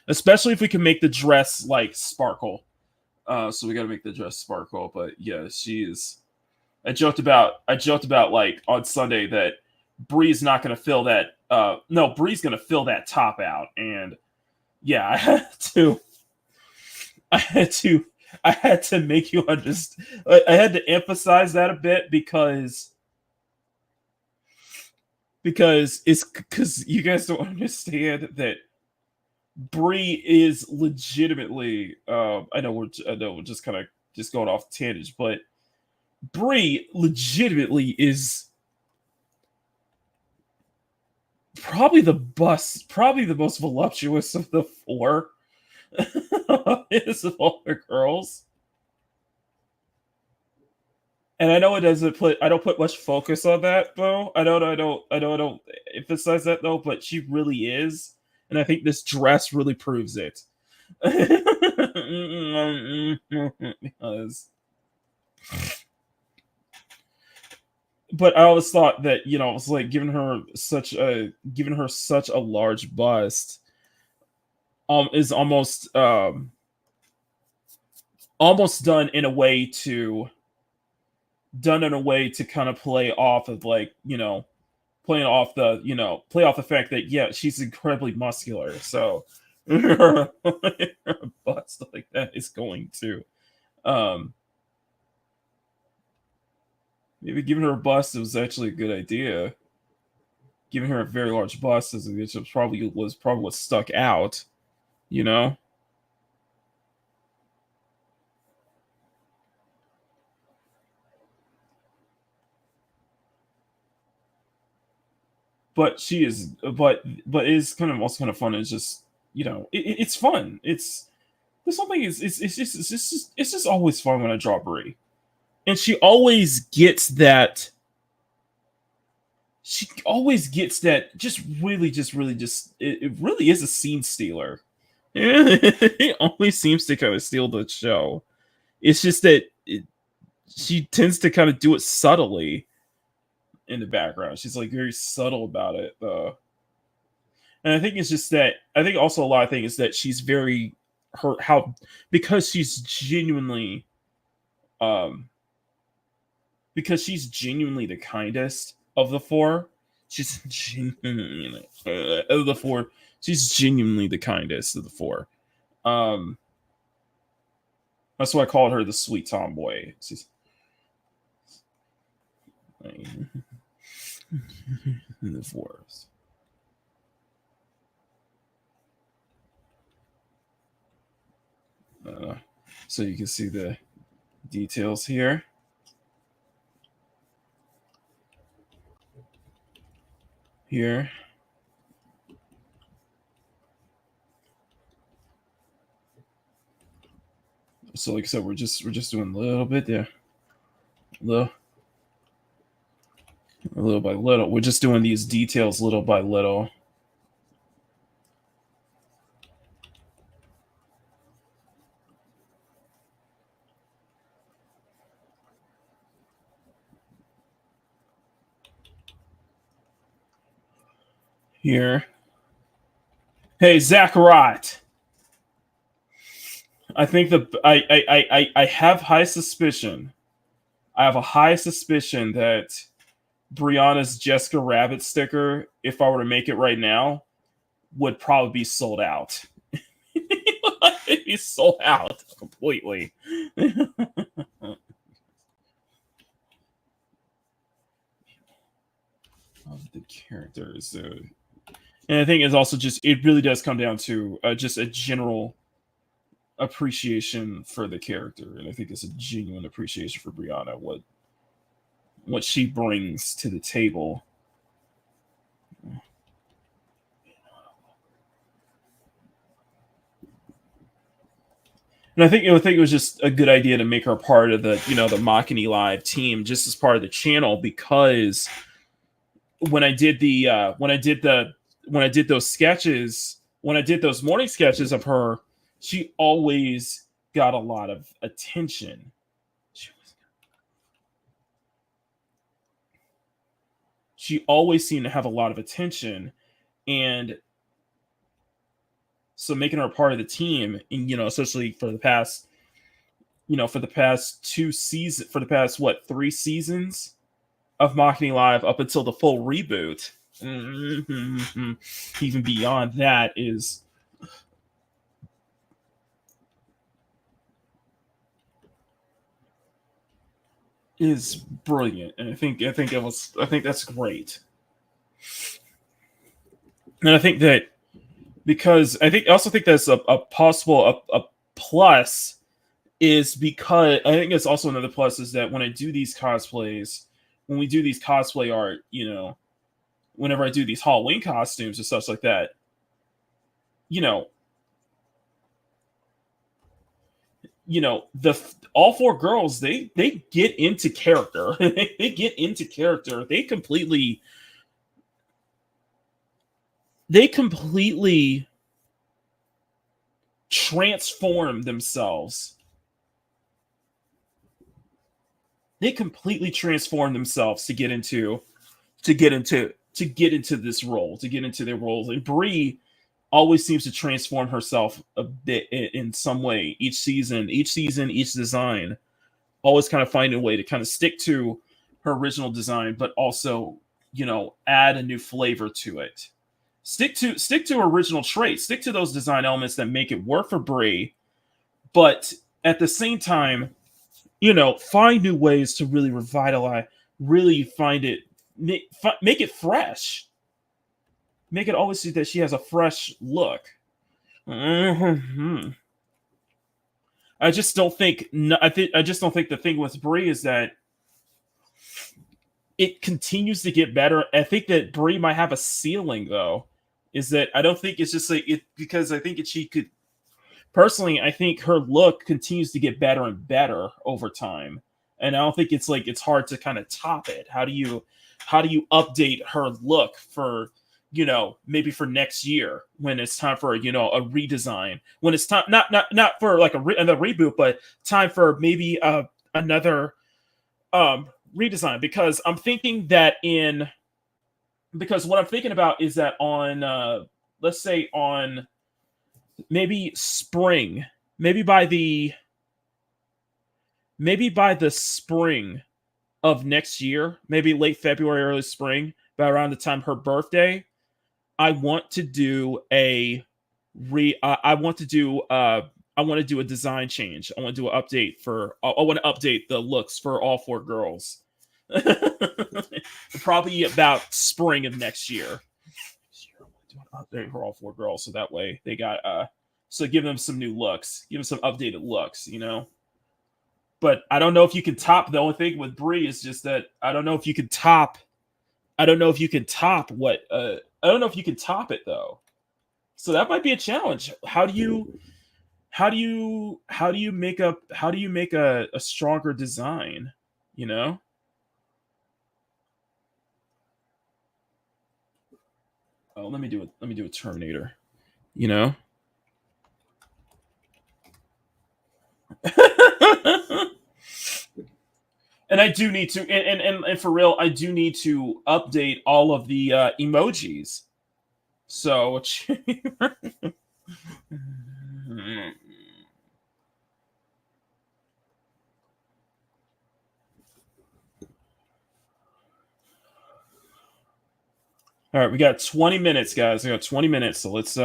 Especially if we can make the dress like sparkle. So we got to make the dress sparkle. But yeah, she is. I joked about like on Sunday that Bree's not going to fill that. No, Bree's going to fill that top out, and yeah, I had to make you understand. I had to emphasize that a bit because you guys don't understand that Bree is legitimately. I know we're just kind of just going off tangents, but Bree legitimately is probably the most voluptuous of the four. Is of all the girls. And I know it doesn't put I don't put much focus on that though. I don't emphasize that though, but she really is. And I think this dress really proves it. Because, but I always thought that, it's like giving her such a large bust is almost done in a way to kind of play off of, like, play off the fact that, yeah, she's incredibly muscular. So her bust like that is going to um maybe giving her a bust was actually a good idea. Giving her a very large bust is which was probably what stuck out, you know. But she is, but it is kind of also kind of fun. It's just, it's fun. This whole thing is it's just always fun when I draw Brie, and she always gets that. She always gets that. Just really, it really is a scene stealer. It always seems to kind of steal the show. It's just that she tends to kind of do it subtly in the background. She's like very subtle about it, though. And I think it's just that I think also a lot of things is that she's very her how because she's genuinely um the kindest of the four. She's genuinely of the four. She's genuinely the kindest of the four. Um, that's why I called her the sweet tomboy. She's the fours. So you can see the details here. Here. So like I said, we're just doing a little bit there. Little by little. We're just doing these details little by little. Here. Hey, Zachariah. I think I have high suspicion. I have a high suspicion that Brianna's Jessica Rabbit sticker, if I were to make it right now, would probably be sold out. It'd be sold out completely. Of the characters, and I think it's also just it really does come down to just a general appreciation for the character, and I think it's a genuine appreciation for Brianna what she brings to the table. And I think it was just a good idea to make her part of the the Makini Live team, just as part of the channel, because when I did those sketches, when I did those morning sketches of her, she always got a lot of attention. She always seemed to have a lot of attention, and so making her part of the team, and especially for the past 2 seasons, for the past what 3 seasons of Makini Live up until the full reboot, even beyond that is brilliant, and I think that's great, and I think that because I also think that's a possible a plus is because I think it's also another plus is that when I do these cosplays, when we do these cosplay art, whenever I do these Halloween costumes and stuff like that, you know, the all four girls, they get into character. They get into character. They completely transform themselves. They completely transform themselves to get into this role, to get into their roles. And Brie always seems to transform herself a bit in some way each season, each design, always kind of finding a way to kind of stick to her original design, but also, add a new flavor to it. Stick to original traits, stick to those design elements that make it work for Brie, but at the same time, find new ways to really revitalize, really find it, make it fresh. Make it always see that she has a fresh look. Mm-hmm. I just don't think. I just don't think the thing with Brie is that it continues to get better. I think that Brie might have a ceiling, though. Is that I don't think it's just like it, because I think that she could. Personally, I think her look continues to get better and better over time, and I don't think it's hard to kind of top it. How do you update her look for, maybe for next year when it's time for, a redesign, when it's time, not for like another reboot, but time for maybe another redesign, because what I'm thinking about is that on let's say on maybe spring, maybe by the spring of next year, maybe late February, early spring, by around the time her birthday, I want to do a I want to do a design change. I want to do an update for. I want to update the looks for all four girls. Probably about spring of next year. Do an update for all four girls, so that way they got so give them some new looks, give them some updated looks, But I don't know if you can top. The only thing with Brie is just that I don't know if you can top. I don't know if you can top what. I don't know if you can top it though. So that might be a challenge. How do you make a stronger design? Oh, let me do a Terminator. And I do need to, and for real, I do need to update all of the emojis. So, all right, we got 20 minutes, guys. We got 20 minutes, so let's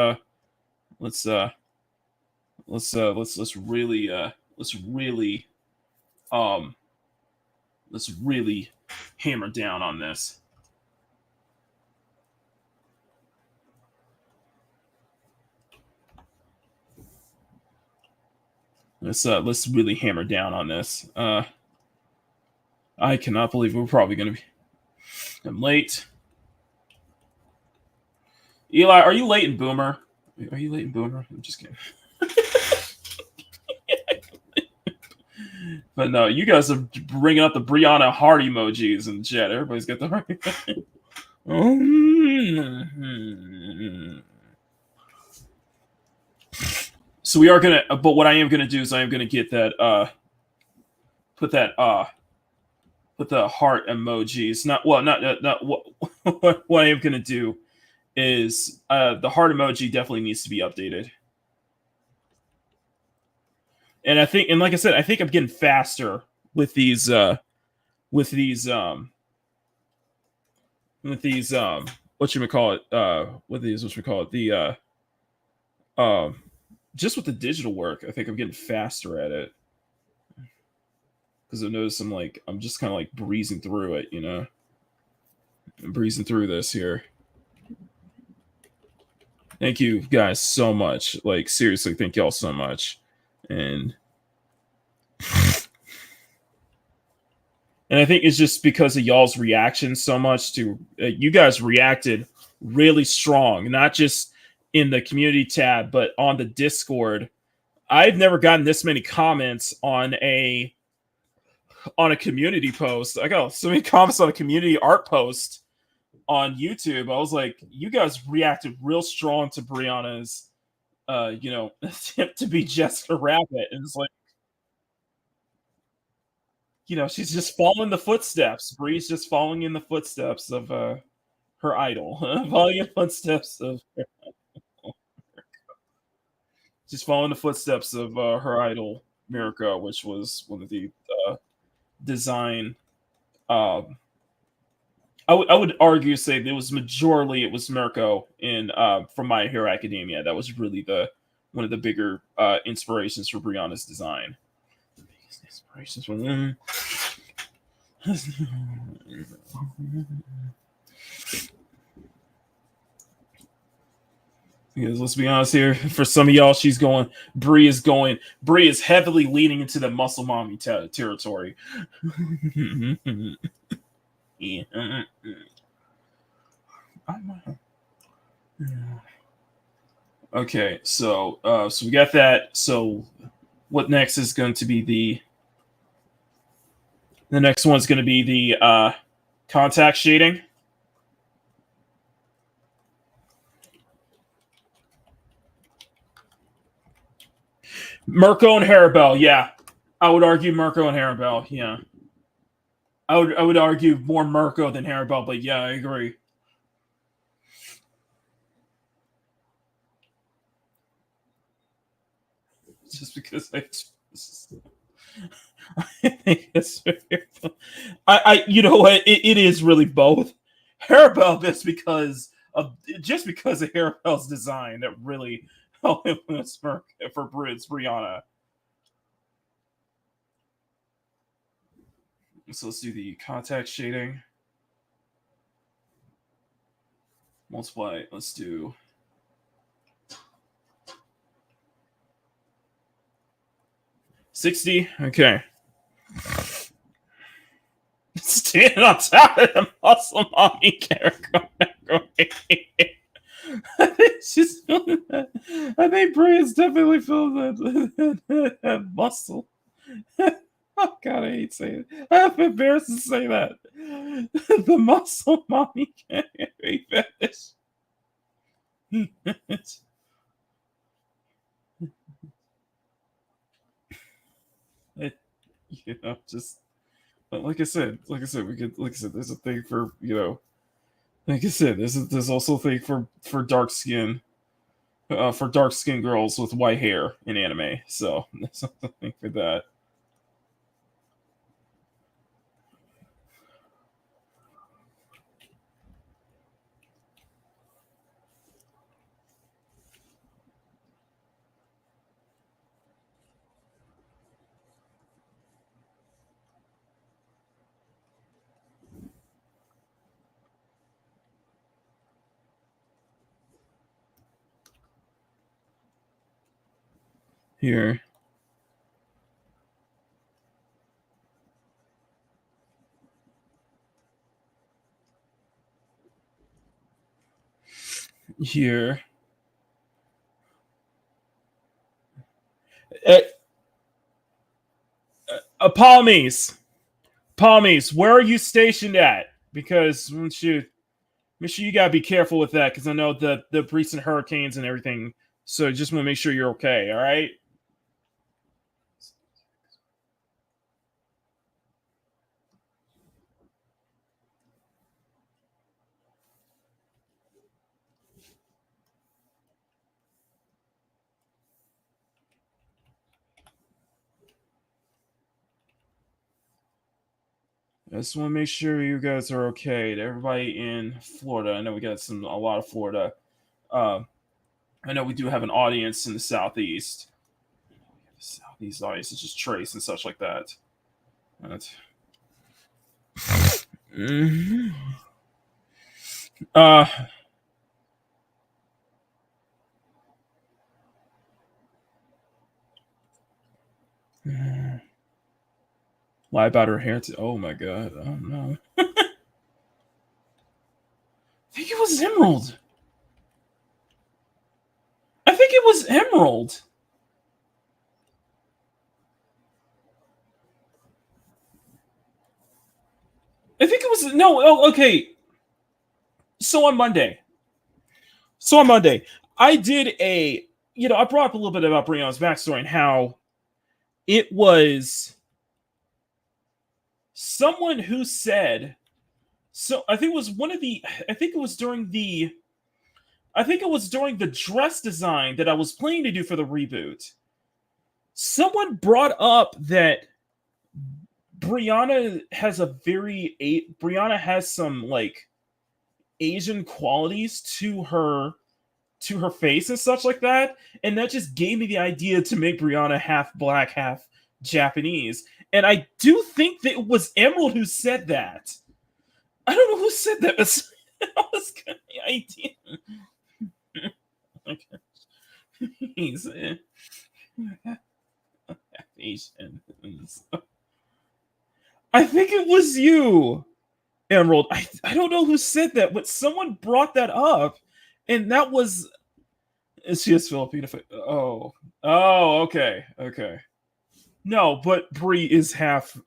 really let's really hammer down on this. Let's really hammer down on this. I cannot believe we're probably going to be. I'm late. Eli, are you late in Boomer? Are you late in Boomer? I'm just kidding. But no, you guys are bringing up the Briannah heart emojis in the chat. Everybody's got the heart. So we are gonna, but what I am gonna do is I am gonna get that, put the heart emojis. Not what I am gonna do is the heart emoji definitely needs to be updated. And I think, and like I said, I think I'm getting faster with these what you call it, just with the digital work. I think I'm getting faster at it because I've noticed I'm just kind of like breezing through it, I'm breezing through this here. Thank you guys so much. Like, seriously, thank y'all so much. And I think it's just because of y'all's reaction so much to you guys reacted really strong, not just in the community tab, but on the Discord. I've never gotten this many comments on a community post. I got so many comments on a community art post on YouTube. I was like, you guys reacted real strong to Brianna's attempt to be Jessica Rabbit. And it's like, she's just following the footsteps. Bree's just following in the footsteps of her idol. Following in the footsteps of just following the footsteps of her idol, Mirko, which was one of the design. Um, I would argue say it was Mirko in from My Hero Academia. That was really the one of the bigger inspirations for Brianna's design. Inspirations from them. Because let's be honest here, for some of y'all, Bree is heavily leaning into the muscle mommy territory. Yeah. Okay, so we got that. So what next is going to be the next one's going to be the contact shading. Mirko and Haribel, yeah. I would argue Mirko and Haribel, yeah. I would argue more Mirko than Haribel, but yeah, I agree. Just because I think it's I you know what, it is really both. Haribel just because of Haribel's design that really influenced for Brianna. So let's do the contact shading. Multiply. Let's do 60. Okay. Standing on top of the muscle mommy character. I think she's feeling that. I think Brian's definitely feeling that muscle. Oh God, I hate saying it. I'm embarrassed to say that. The muscle mommy carry fetish. Just like I said, there's a thing for like I said, there's also a thing for dark skin, for dark skinned girls with white hair in anime. So there's something for that. Here. Here. Palmies, where are you stationed at? Because once you make sure you gotta be careful with that, because I know the recent hurricanes and everything. So just want to make sure you're okay. All right. I just want to make sure you guys are okay. To everybody in Florida, I know we got a lot of Florida. I know we do have an audience in the southeast. The southeast audience is just Trace and such like that. Mm-hmm. Uh. Lie about her hair. Oh my god. Oh no. I think it was Emerald. I think it was Emerald. I think it was no. Oh, okay. So on Monday, so on Monday, I did a. I brought up a little bit about Brianna's backstory and how it was someone who said. So I think it was one of the. I think it was during the. I think it was during the dress design that I was planning to do for the reboot. Someone brought up that Brianna has some like Asian qualities to her face and such like that, and that just gave me the idea to make Brianna half black, half Japanese. And I do think that it was Emerald who said that. I don't know who said that, but that was kind of the idea. Okay. He's Asian. I think it was you, Emerald. I don't know who said that, but someone brought that up, and that was she is Filipino. Oh, okay. No, but Bree is half.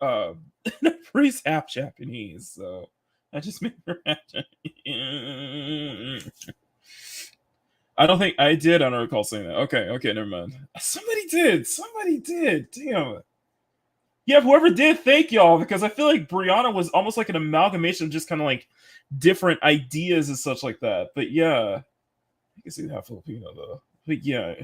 Bree's half Japanese, so I just made her half Japanese. I don't think I did. I don't recall saying that. Okay, never mind. Somebody did. Somebody did. Damn. Yeah, whoever did, thank y'all, because I feel like Brianna was almost like an amalgamation of just kind of like different ideas and such like that. But yeah, you can see that Filipino though. But yeah,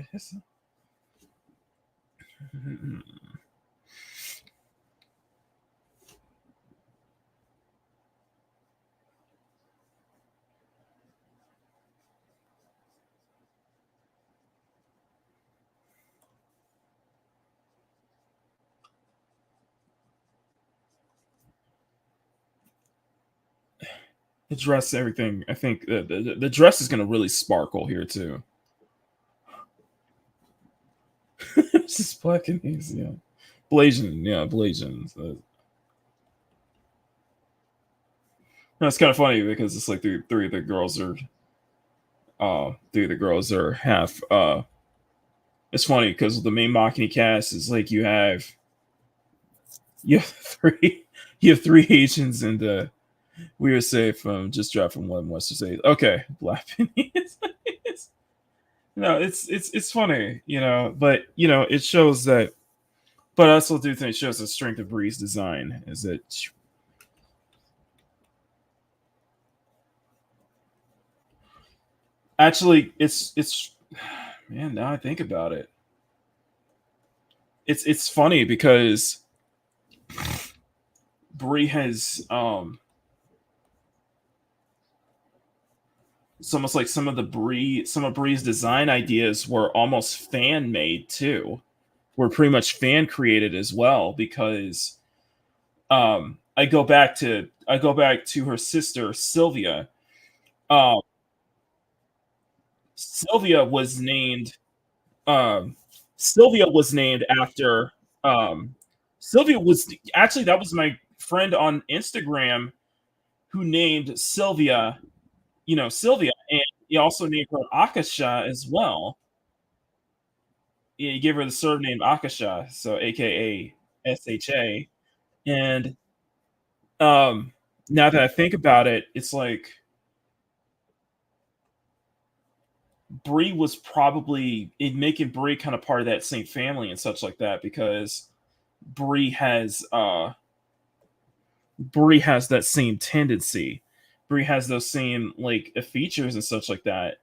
the dress, everything. I think the dress is gonna really sparkle here too. It's just black and hazy, yeah. Blazing, yeah, blazing. No, it's kind of funny because it's like three of the girls are half it's funny because the main Makini cast is like you have three you have three Asians and we were safe just dropped from one Western state. Okay, black no, it's funny, but it shows that, but I also do think it shows the strength of Bree's design is that actually it's man, now I think about it, it's funny because Bree has it's almost like some of Bree's design ideas were almost fan made too, were pretty much fan created as well, because I go back to her sister Sylvia. um Sylvia was named um Sylvia was named after um Sylvia was actually, that was my friend on Instagram who named Sylvia, Sylvia, and he also named her Akasha as well. Yeah, he gave her the surname Akasha, so AKA SHA. And now that I think about it, it's like Bree was probably in making Bree kind of part of that same family and such like that, because Bree has Bree has that same tendency. Bree has those same like features and such like that.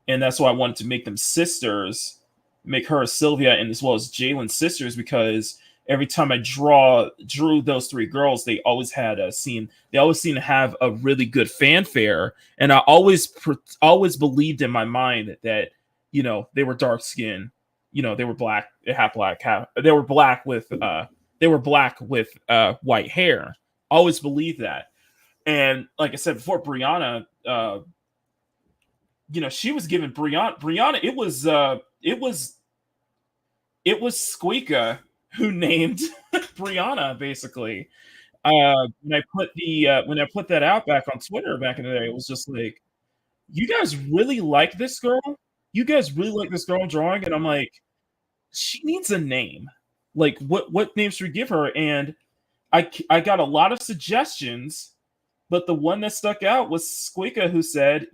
And that's why I wanted to make them sisters, make her Sylvia and as well as Jalen's sisters, because every time I drew those three girls, they always had a scene. They always seem to have a really good fanfare, and I always believed in my mind that they were dark skinned. They were black, half black, half they were black with white hair. Always believed that. And like I said before, Brianna, she was given Brianna. It was Squeaka who named Brianna basically. When I put that out back on Twitter back in the day, it was just like, you guys really like this girl? You guys really like this girl drawing? And I'm like, she needs a name. Like, what name should we give her? And I got a lot of suggestions, but the one that stuck out was Squeaka, who said,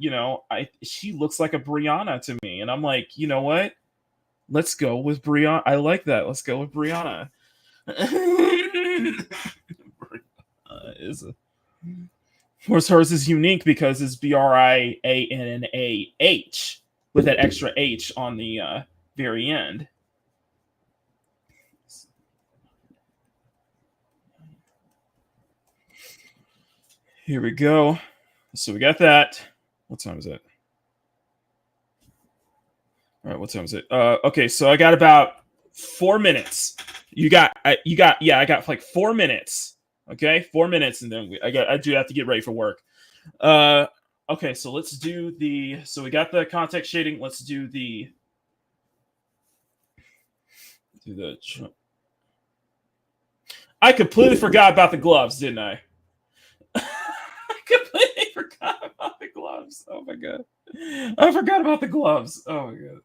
she looks like a Briannah to me, and I'm like, you know what? Let's go with Briannah. I like that. Let's go with Briannah. Is of course hers is unique because it's Briannah with that extra H on the very end. Here we go. So we got that. What time is it? All right, what time is it? Okay, so I got about 4 minutes. I got like 4 minutes. Okay, 4 minutes, and then I do have to get ready for work. Okay, so let's do the. So we got the context shading. Let's do the. I completely forgot about the gloves, didn't I? I completely forgot about the gloves. Oh my god, I forgot about the gloves. Oh my god.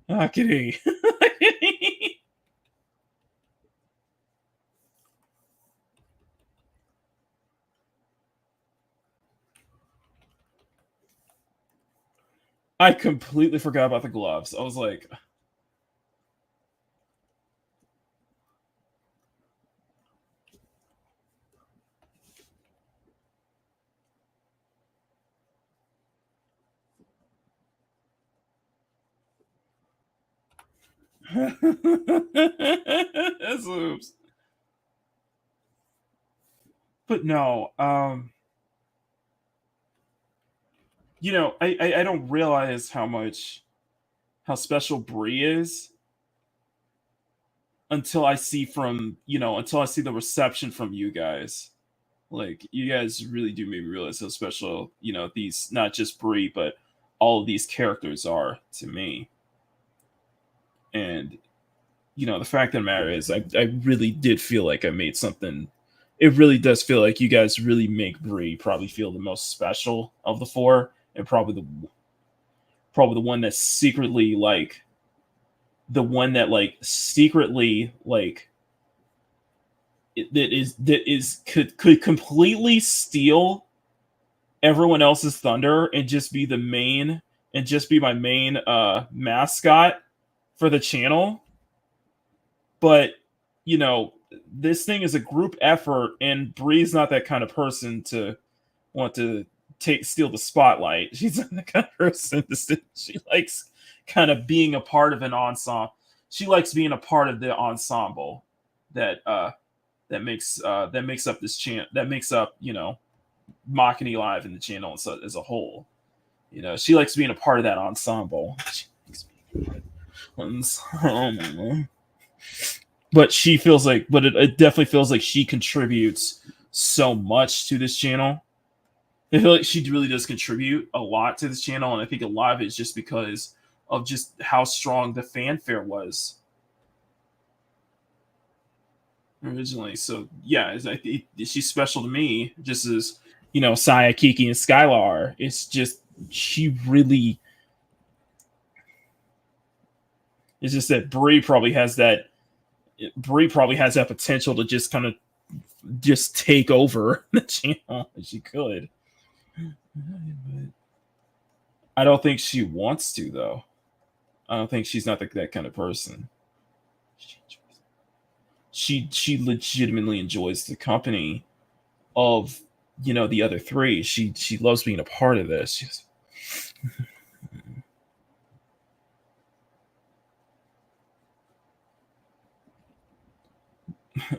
Makini. I completely forgot about the gloves. I was like, oops. But no, I don't realize how special Brie is until I see the reception from you guys. Like you guys really do make me realize how special, these not just Brie, but all of these characters are to me. And the fact of the matter is I really did feel like I made something. It really does feel like you guys really make Brie probably feel the most special of the four, and probably the one that's secretly like the one that like secretly like that is could completely steal everyone else's thunder and just be the main and just be my main mascot for the channel. But this thing is a group effort, and Bree's not that kind of person to want to steal the spotlight. She's not the kind of person she likes kind of being a part of an ensemble. She likes being a part of the ensemble that that makes up this channel, that makes up Makini Live in the channel as a whole. She likes being a part of that ensemble. But she feels like, but it definitely feels like she contributes so much to this channel. I feel like she really does contribute a lot to this channel, and I think a lot of it is just because of just how strong the fanfare was originally. So yeah, she's special to me, just as Saya, Kiki, and Skylar. It's just it's just that Brie probably has that potential to just kind of just take over the channel if she could. I don't think she wants to, though. I don't think she's not that kind of person. She legitimately enjoys the company of the other three. She loves being a part of this.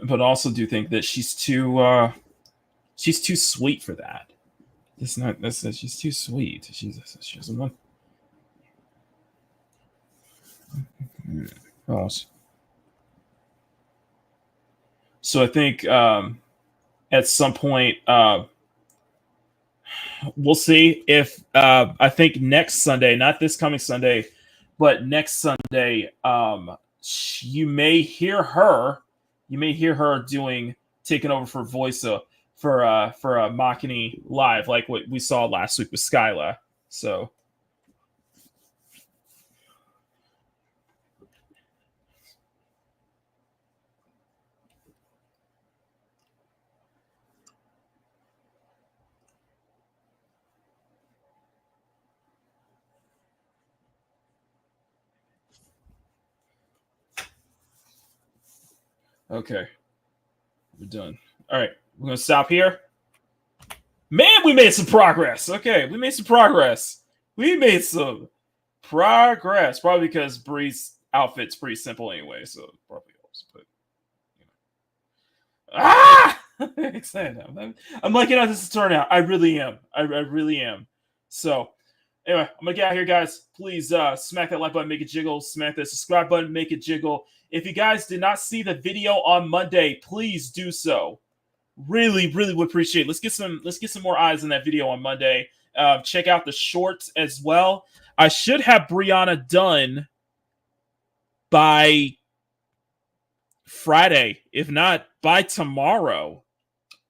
But also do think that she's too sweet for that. It's not she's too sweet. She doesn't want. Oh. So I think at some point we'll see if I think next Sunday, not this coming Sunday, but next Sunday, you may hear her. You may hear her taking over for voice for Makini Live, like what we saw last week with Skyla. So. Okay. We're done. All right. We're going to stop here. Man, we made some progress. Okay. We made some progress. Probably because Bree's outfit's pretty simple anyway. So probably helps. But, excited. I'm liking how this is turning out. I really am. I really am. So, anyway, I'm going to get out of here, guys. Please smack that like button, make it jiggle. Smack that subscribe button, make it jiggle. If you guys did not see the video on Monday, please do so. Really would appreciate it. Let's get some more eyes on that video on Monday. Check out the shorts as well. I should have Briannah done by Friday, if not by tomorrow.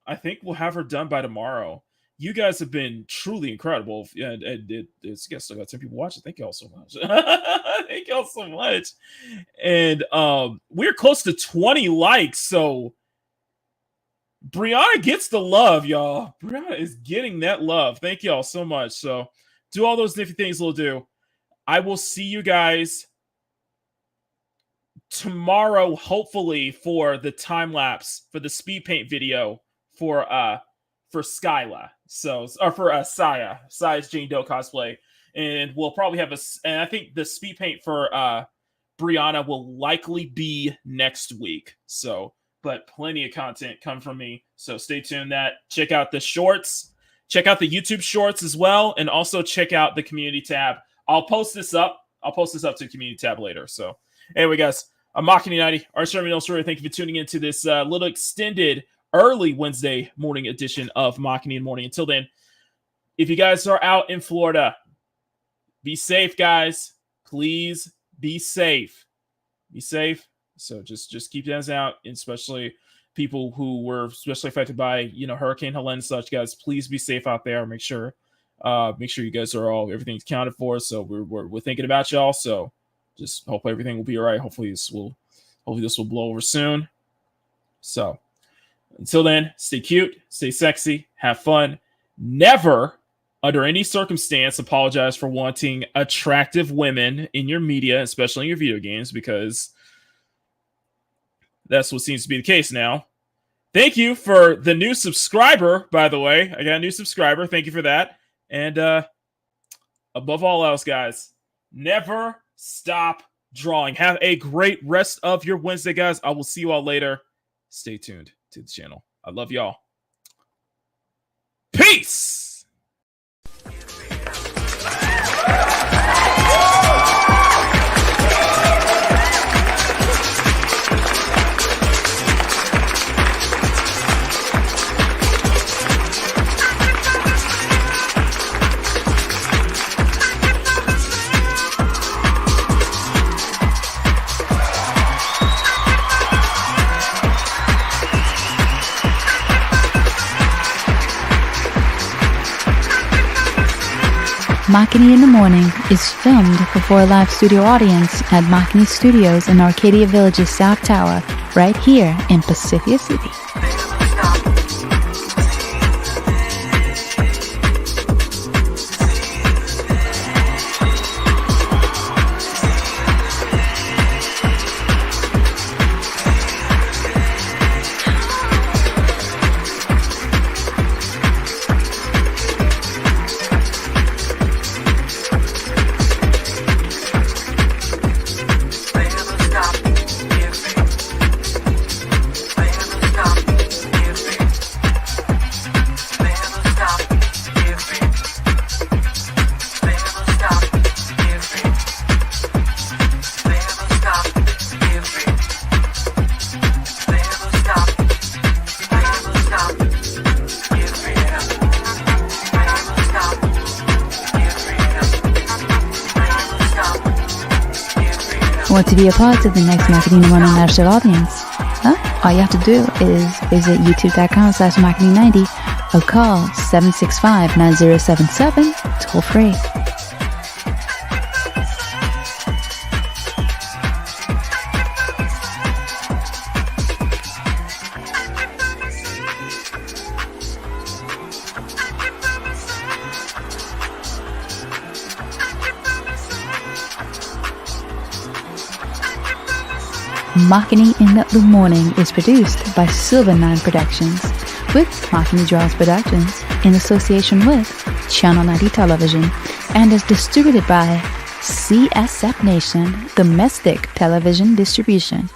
I think we'll have her done by tomorrow. You guys have been truly incredible. It's still got 10 people watching. Thank y'all so much. Thank y'all so much. And we're close to 20 likes, so Briannah gets the love, y'all. Briannah is getting that love. Thank y'all so much. So do all those nifty things we'll do. I will see you guys tomorrow, hopefully, for the time lapse for the speed paint video for Skyla. So, or for Saya. Saya's Jane Doe cosplay. And we'll probably have and I think the speed paint for Briannah will likely be next week. So, but plenty of content come from me. So stay tuned. Check out the shorts. Check out the YouTube shorts as well. And also check out the community tab. I'll post this up to the community tab later. So anyway, guys, I'm Makini 90. Story. Thank you for tuning into this little extended early Wednesday morning edition of Makini in the Morning. Until then, if you guys are out in Florida, be safe, guys. Please be safe. Be safe. So just keep your hands out, and especially people who were especially affected by Hurricane Helene and such. Guys, please be safe out there. Make sure you guys are everything's accounted for. So we're thinking about y'all. So just hope everything will be all right. Hopefully this will blow over soon. So until then, stay cute, stay sexy, have fun. Never, under any circumstance, apologize for wanting attractive women in your media, especially in your video games, because that's what seems to be the case now. Thank you for the new subscriber, by the way. I got a new subscriber. Thank you for that. And above all else, guys, never stop drawing. Have a great rest of your Wednesday, guys. I will see you all later. Stay tuned to the channel. I love y'all. Peace! Makini in the Morning is filmed before a live studio audience at Makini Studios in Arcadia Village's South Tower, right here in Pacific City. Want to be a part of the next Makini in the Morning live show audience? All you have to do is visit youtube.com/Makini90 or call 765-9077 toll free. Makini in the Morning is produced by Silver Nine Productions with Makini Draws Productions in association with Channel 90 Television and is distributed by CSF Nation Domestic Television Distribution.